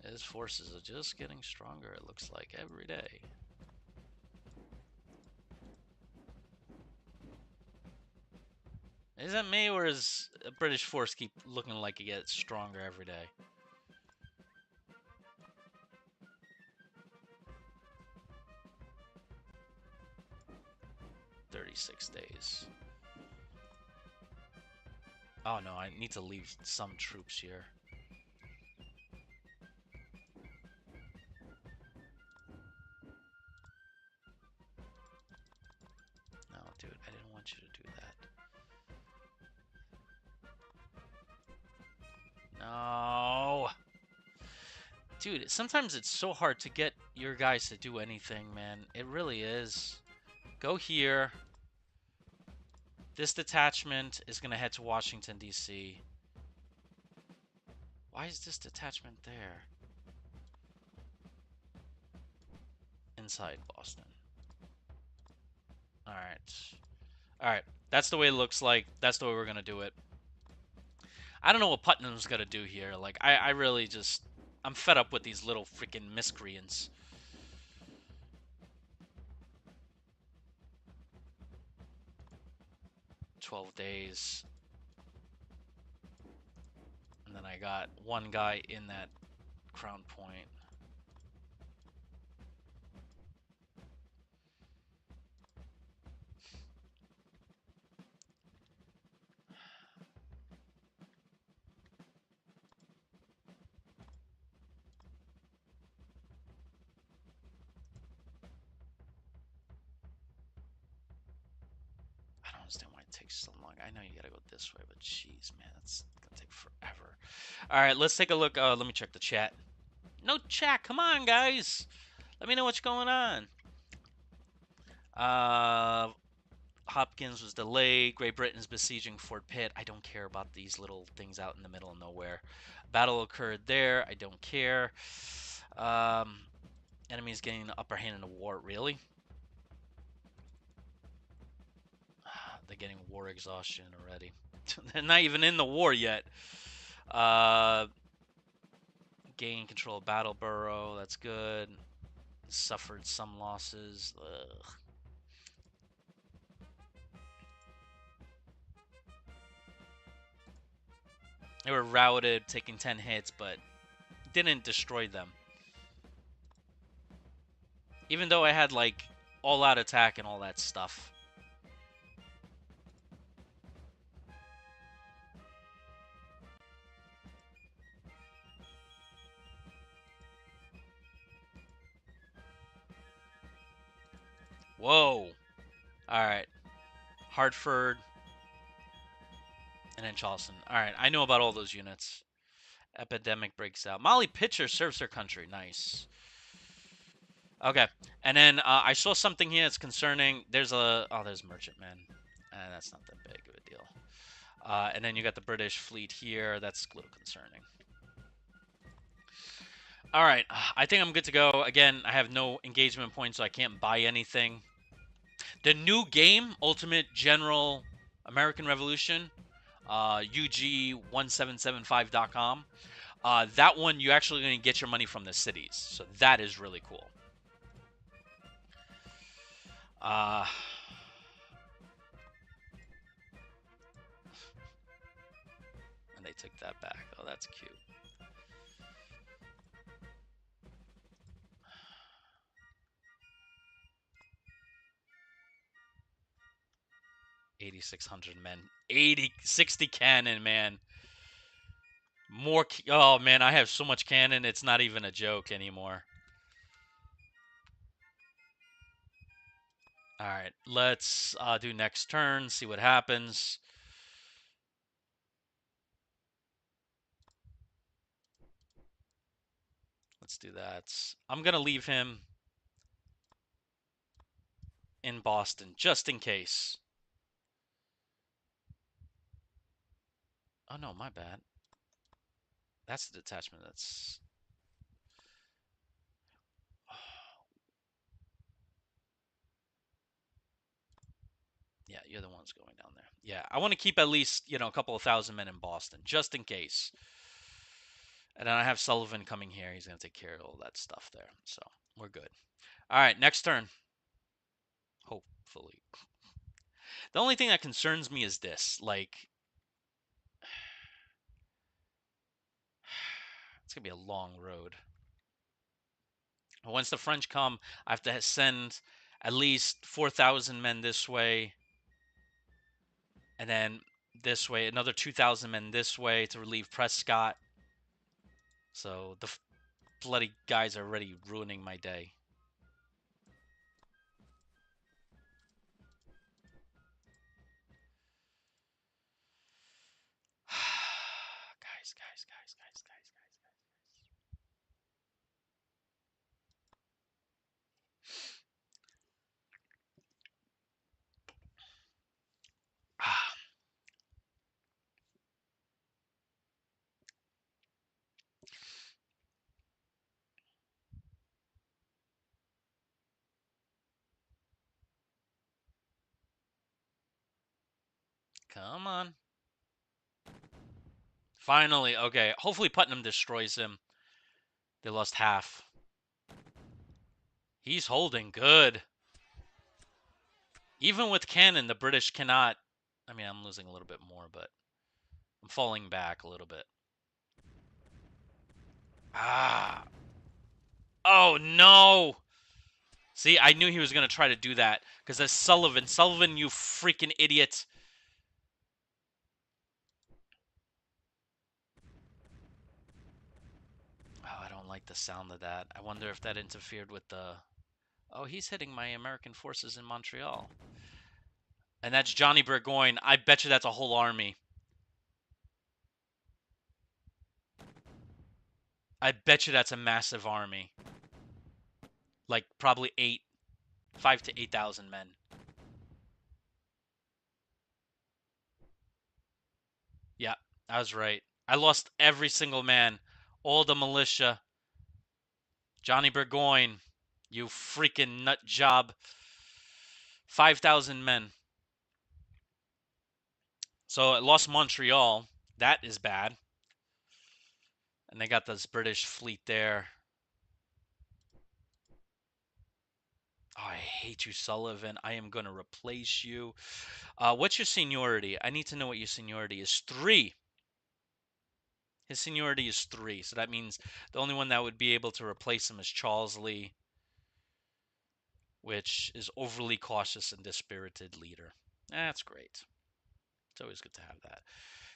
His forces are just getting stronger, it looks like, every day. Is that me, or is a British force keep looking like it gets stronger every day? "36 days. Oh no, I need to leave some troops here. No, dude, I didn't want you to do that. No! Dude, sometimes it's so hard to get your guys to do anything, man. It really is. Go here. This detachment is going to head to Washington, D.C. Why is this detachment there? Inside Boston. Alright. Alright. That's the way it looks like. That's the way we're going to do it. I don't know what Putnam's going to do here. Like, I really just... I'm fed up with these little freaking miscreants. "12 days. And then I got one guy in that Crown Point. I don't understand why it takes so long. I know you gotta go this way, but jeez, man, it's gonna take forever. All right, let's take a look. Let me check the chat. No chat. Come on, guys. Let me know what's going on. Hopkins was delayed. Great Britain's besieging Fort Pitt. I don't care about these little things out in the middle of nowhere. Battle occurred there. I don't care. Enemies getting the upper hand in the war. Really? They're getting war exhaustion already. They're not even in the war yet. Gain control of Battleboro. That's good. Suffered some losses. Ugh. They were routed, taking 10 hits, but didn't destroy them. Even though I had, like, all-out attack and all that stuff. Whoa. Alright. Hartford. And then Charleston. Alright, I know about all those units. Epidemic breaks out. Molly Pitcher serves her country. Nice. Okay. And then I saw something here that's concerning. There's a... Oh, there's Merchantman. That's not that big of a deal. And then you got the British fleet here. That's a little concerning. All right. I think I'm good to go. Again, I have no engagement points, so I can't buy anything. The new game, Ultimate General American Revolution, UG1775.com. That one, you actually going to get your money from the cities. So that is really cool. And they took that back. Oh, that's cute. $8,600 men. 60 cannon, man. More. Oh, man, I have so much cannon, it's not even a joke anymore. All right, let's do next turn, see what happens. Let's do that. I'm going to leave him in Boston, just in case. Oh, no, my bad. That's the detachment that's... Yeah, you're the ones going down there. Yeah, I want to keep at least, you know, a couple of thousand men in Boston, just in case. And then I have Sullivan coming here. He's going to take care of all that stuff there. So, we're good. All right, next turn. Hopefully. The only thing that concerns me is this. Like, it's going to be a long road. Once the French come, I have to send at least 4,000 men this way. And then this way, another 2,000 men this way to relieve Prescott. So the bloody guys are already ruining my day. Guys. Ah. Come on. Finally, okay. Hopefully Putnam destroys him. They lost half. He's holding good. Even with cannon, the British cannot... I mean, I'm losing a little bit more, but I'm falling back a little bit. Ah. Oh, no. See, I knew he was going to try to do that. Because that's Sullivan. Sullivan, you freaking idiot. Oh, I don't like the sound of that. I wonder if that interfered with the... Oh, he's hitting my American forces in Montreal. And that's Johnny Burgoyne. I bet you that's a whole army. I bet you that's a massive army. Like, probably 5 to 8,000 men. Yeah, I was right. I lost every single man. All the militia. Johnny Burgoyne, you freaking nut job. 5,000 men. So I lost Montreal. That is bad. And they got this British fleet there. Oh, I hate you, Sullivan. I am going to replace you. What's your seniority? I need to know what your seniority is. 3. His seniority is 3, so that means the only one that would be able to replace him is Charles Lee, which is overly cautious and dispirited leader. That's great. It's always good to have that.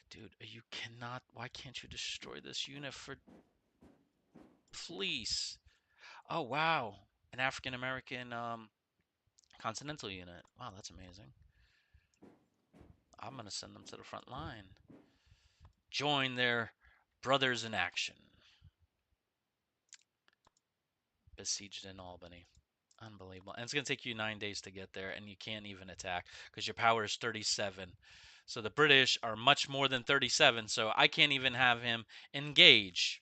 Dude, you cannot... Why can't you destroy this unit for... Please. Oh, wow. An African-American continental unit. Wow, that's amazing. I'm going to send them to the front line. Join their brothers in action. Besieged in Albany. Unbelievable. And it's going to take you 9 days to get there, and you can't even attack because your power is 37. So the British are much more than 37, so I can't even have him engage.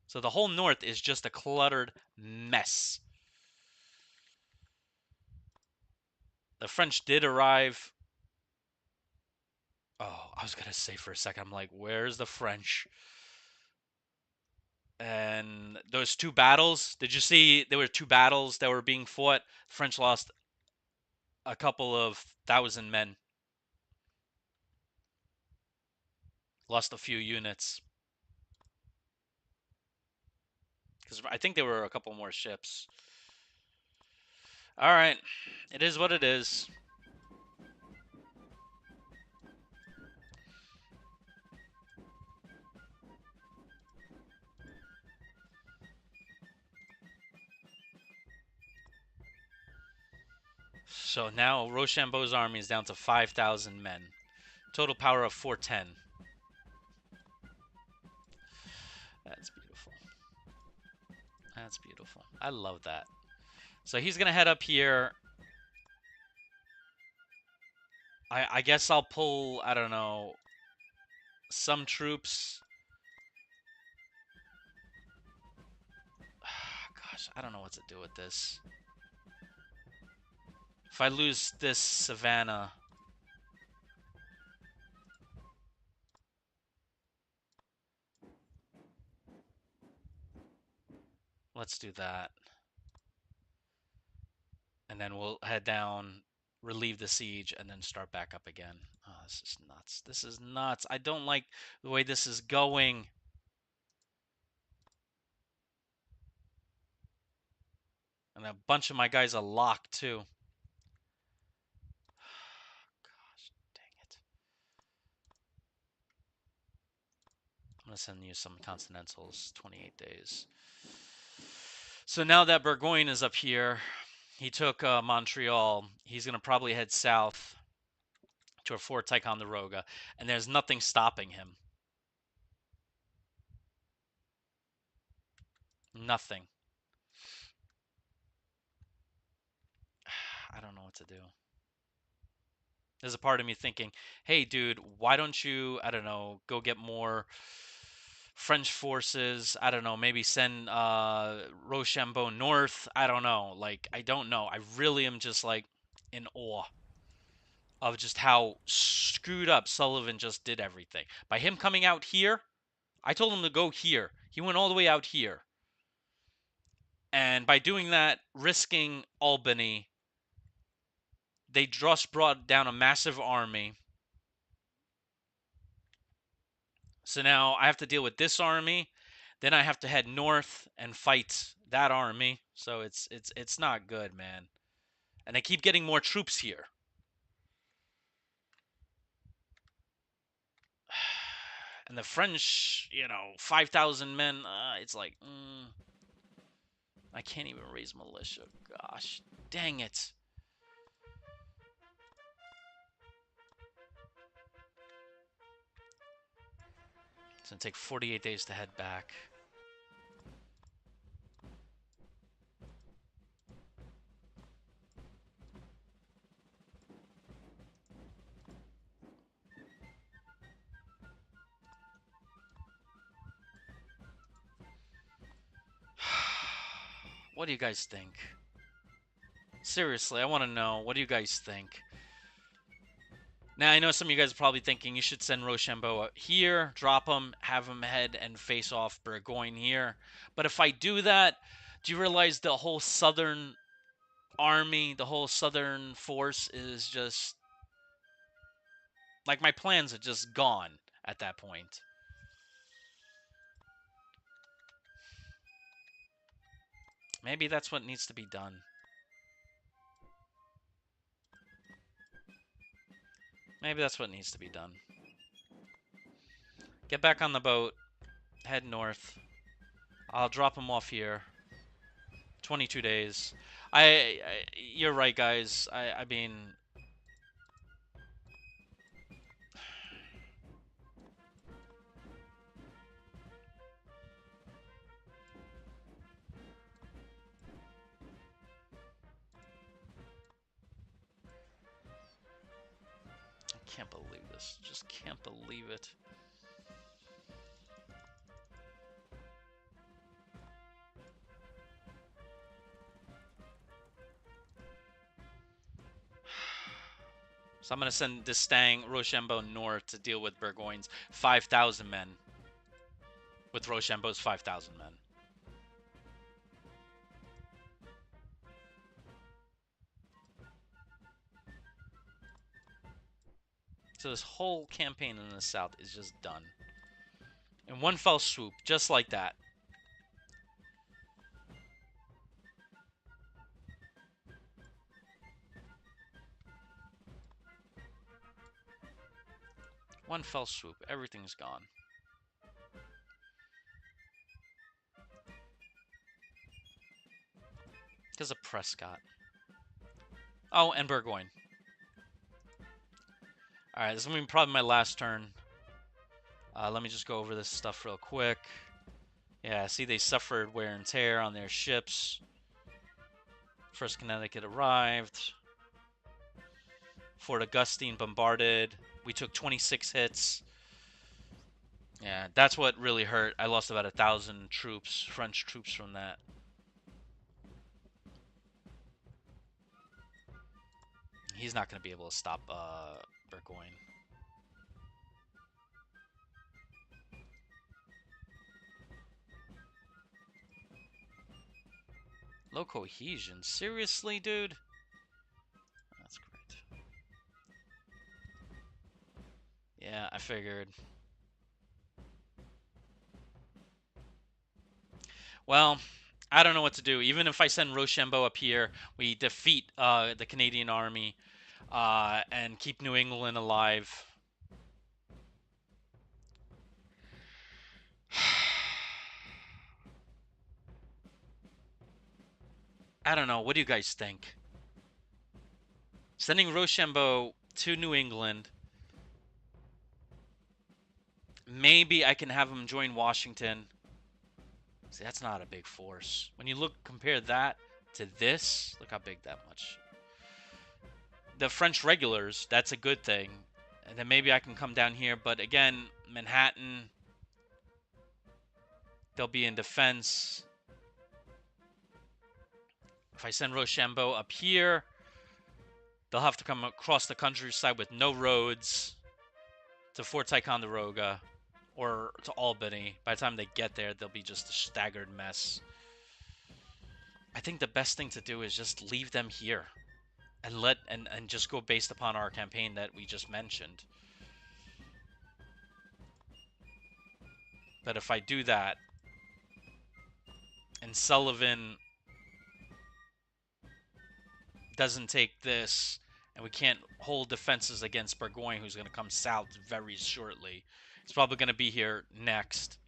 So the whole north is just a cluttered mess. The French did arrive. Oh, I was going to say for a second, I'm like, where's the French? And those 2 battles, did you see there were 2 battles that were being fought? French lost a couple of thousand men. Lost a few units. Because I think there were a couple more ships. Alright. It is what it is. So now Rochambeau's army is down to 5,000 men. Total power of 410. That's beautiful. That's beautiful. I love that. So he's going to head up here. I guess I'll pull, I don't know, some troops. Gosh, I don't know what to do with this. If I lose this Savannah... Let's do that. And then we'll head down, relieve the siege, and then start back up again. Oh, this is nuts. This is nuts. I don't like the way this is going. And a bunch of my guys are locked, too. Gosh, dang it. I'm going to send you some Continentals, 28 days. So now that Burgoyne is up here, he took Montreal. He's going to probably head south to Fort Ticonderoga, and there's nothing stopping him. Nothing. I don't know what to do. There's a part of me thinking, hey, dude, why don't you, I don't know, go get more French forces? I don't know, maybe send Rochambeau north. I don't know. Like, I don't know. I really am just, like, in awe of just how screwed up Sullivan just did everything. By him coming out here, I told him to go here. He went all the way out here. And by doing that, risking Albany, they just brought down a massive army. So now I have to deal with this army. Then I have to head north and fight that army. So it's not good, man. And I keep getting more troops here. And the French, 5,000 men, it's like, I can't even raise militia. Gosh, dang it. It's going to take 48 days to head back. What do you guys think? Seriously, I want to know. What do you guys think? Now, I know some of you guys are probably thinking you should send Rochambeau here, drop him, have him head and face off Burgoyne here. But if I do that, do you realize the whole southern army, the whole southern force is just... Like, my plans are just gone at that point. Maybe that's what needs to be done. Maybe that's what needs to be done. Get back on the boat. Head north. I'll drop him off here. 22 days. You're right, guys. I mean, I can't believe this. Just can't believe it. So I'm going to send D'Estaing, Rochambeau north to deal with Burgoyne's 5,000 men. With Rochambeau's 5,000 men. So this whole campaign in the south is just done. In one fell swoop, just like that. One fell swoop, everything's gone. Because of Prescott. Oh, and Burgoyne. Alright, this is going to be probably my last turn. Let me just go over this stuff real quick. Yeah, see, they suffered wear and tear on their ships. First Connecticut arrived. Fort Augustine bombarded. We took 26 hits. Yeah, that's what really hurt. I lost about 1,000 troops, French troops from that. He's not going to be able to stop Burgoyne. Low cohesion? Seriously, dude? That's great. Yeah, I figured. Well, I don't know what to do. Even if I send Rochambeau up here, we defeat the Canadian army and keep New England alive. I don't know. What do you guys think? Sending Rochambeau to New England. Maybe I can have him join Washington. See, that's not a big force. When you compare that to this, look how big that much. The French regulars, that's a good thing. And then maybe I can come down here. But again, Manhattan, they'll be in defense. If I send Rochambeau up here, they'll have to come across the countryside with no roads to Fort Ticonderoga or to Albany. By the time they get there, they'll be just a staggered mess. I think the best thing to do is just leave them here and just go based upon our campaign that we just mentioned. But if I do that, and Sullivan doesn't take this, and we can't hold defenses against Burgoyne, who's going to come south very shortly. He's probably going to be here next.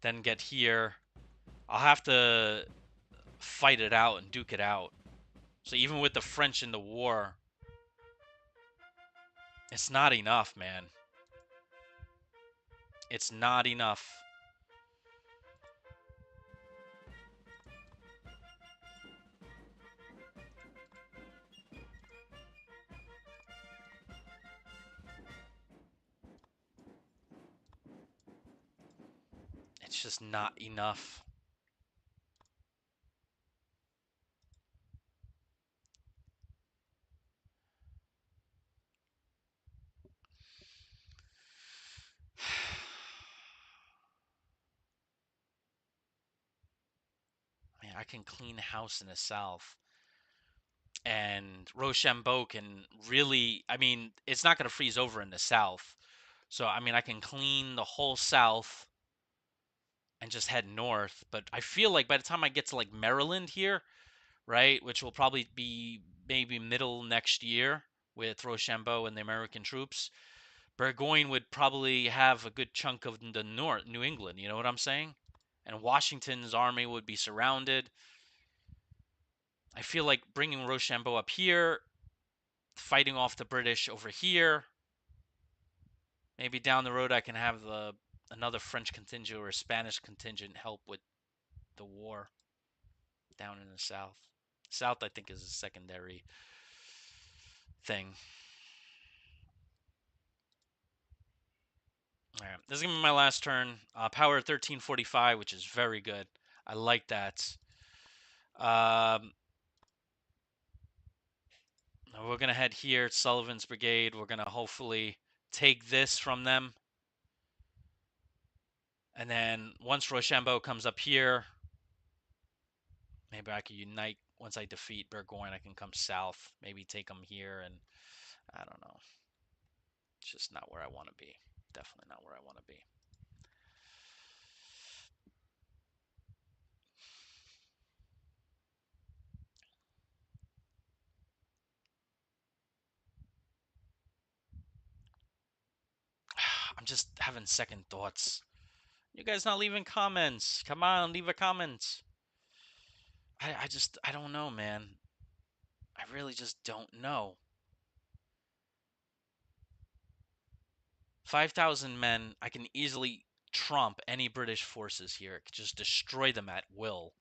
Then get here. I'll have to fight it out and duke it out. So even with the French in the war, it's not enough, man. It's not enough. It's just not enough. I mean, I can clean house in the south. And Rochambeau can really, I mean, it's not going to freeze over in the south. So, I mean, I can clean the whole south and just head north. But I feel like by the time I get to like Maryland here, right, which will probably be maybe middle next year with Rochambeau and the American troops, Burgoyne would probably have a good chunk of the north, New England. You know what I'm saying? And Washington's army would be surrounded. I feel like bringing Rochambeau up here, fighting off the British over here. Maybe down the road I can have another French contingent or a Spanish contingent help with the war down in the south. South, I think, is a secondary thing. All right, this is gonna be my last turn. Power 1345, which is very good. I like that. We're gonna head here. Sullivan's brigade. We're gonna hopefully take this from them. And then once Rochambeau comes up here, maybe I can unite. Once I defeat Burgoyne, I can come south, maybe take them here, and I don't know. It's just not where I want to be. Definitely not where I want to be. I'm just having second thoughts. You guys not leaving comments. Come on, leave a comment. I don't know, man. I really just don't know. 5,000 men, I can easily trump any British forces here. I could just destroy them at will.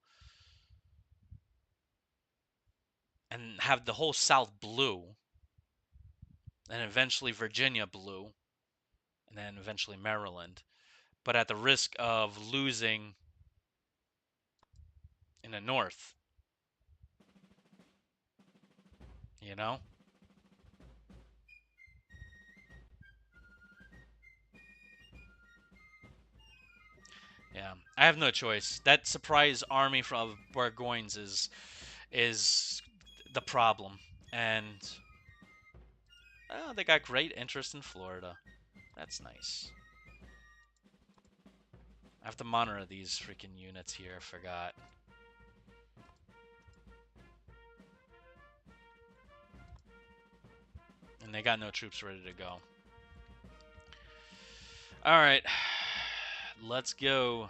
And have the whole South blue. And eventually Virginia blue. And then eventually Maryland. But at the risk of losing in the North. You know? Yeah, I have no choice. That surprise army from Burgoyne's is the problem, and they got great interest in Florida. That's nice. I have to monitor these freaking units here. I forgot. And they got no troops ready to go. All right, let's go.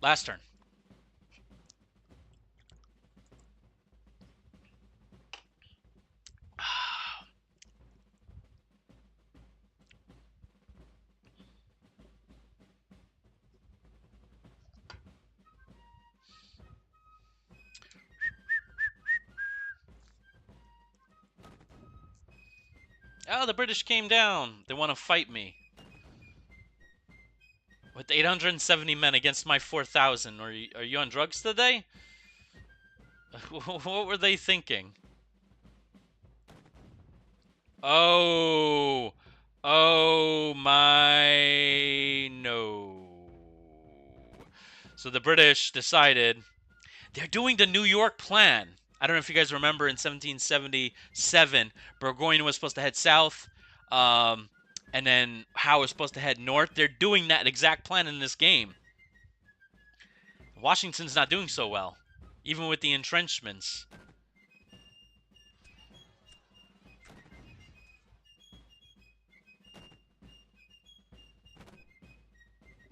Last turn. Oh, the British came down. They want to fight me. With 870 men against my 4,000. Are you on drugs today? What were they thinking? Oh. Oh my no. So the British decided they're doing the New York plan. I don't know if you guys remember in 1777, Burgoyne was supposed to head south, and then Howe was supposed to head north. They're doing that exact plan in this game. Washington's not doing so well, even with the entrenchments.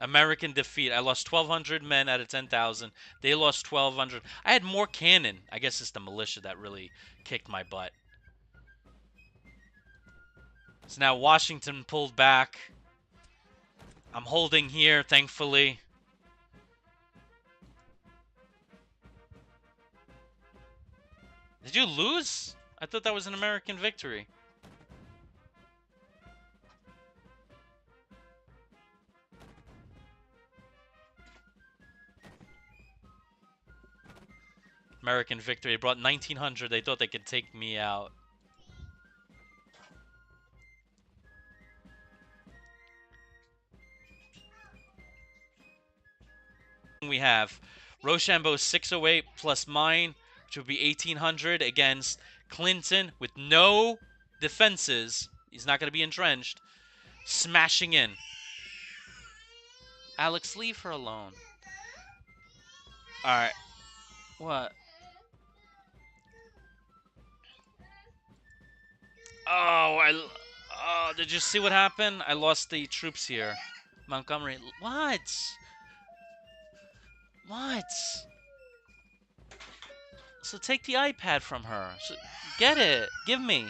American defeat. I lost 1,200 men out of 10,000. They lost 1,200. I had more cannon. I guess it's the militia that really kicked my butt. So now Washington pulled back. I'm holding here, thankfully. Did you lose? I thought that was an American victory. American victory. It brought 1,900. They thought they could take me out. We have Rochambeau 608 plus mine, which would be 1,800 against Clinton with no defenses. He's not going to be entrenched. Smashing in. Alex, leave her alone. All right. What? Oh, did you see what happened? I lost the troops here. Montgomery. What? What? So take the iPad from her. So get it. Give me.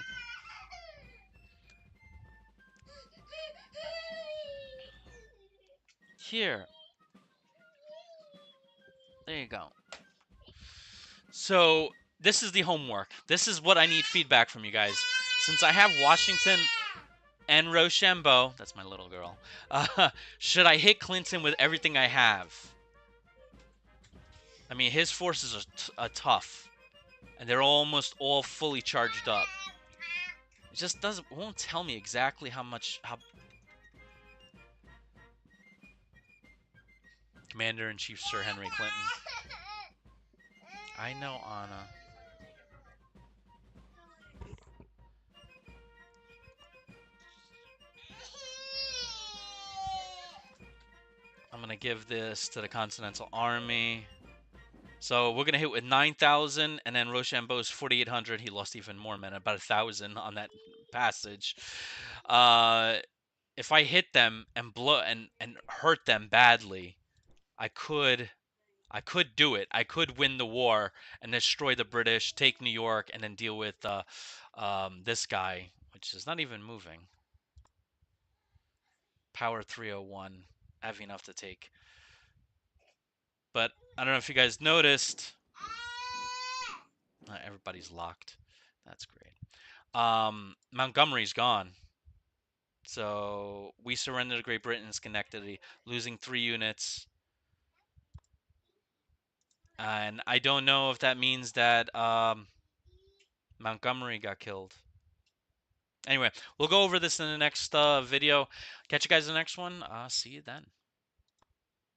Here. There you go. So this is the homework. This is what I need feedback from you guys. Since I have Washington and Rochambeau, that's my little girl, should I hit Clinton with everything I have? I mean, his forces are tough, and they're almost all fully charged up. It just won't tell me exactly how. Commander-in-Chief Sir Henry Clinton. I know, Anna. I'm going to give this to the Continental Army. So we're going to hit with 9,000, and then Rochambeau's 4,800. He lost even more men, about 1,000 on that passage. If I hit them and hurt them badly, I could do it. I could win the war and destroy the British, take New York, and then deal with this guy, which is not even moving. Power 301. I have enough to take. But I don't know if you guys noticed. Everybody's locked. That's great. Montgomery's gone. So we surrender to Great Britain and Schenectady, losing 3 units. And I don't know if that means that Montgomery got killed. Anyway, we'll go over this in the next video. Catch you guys in the next one. See you then.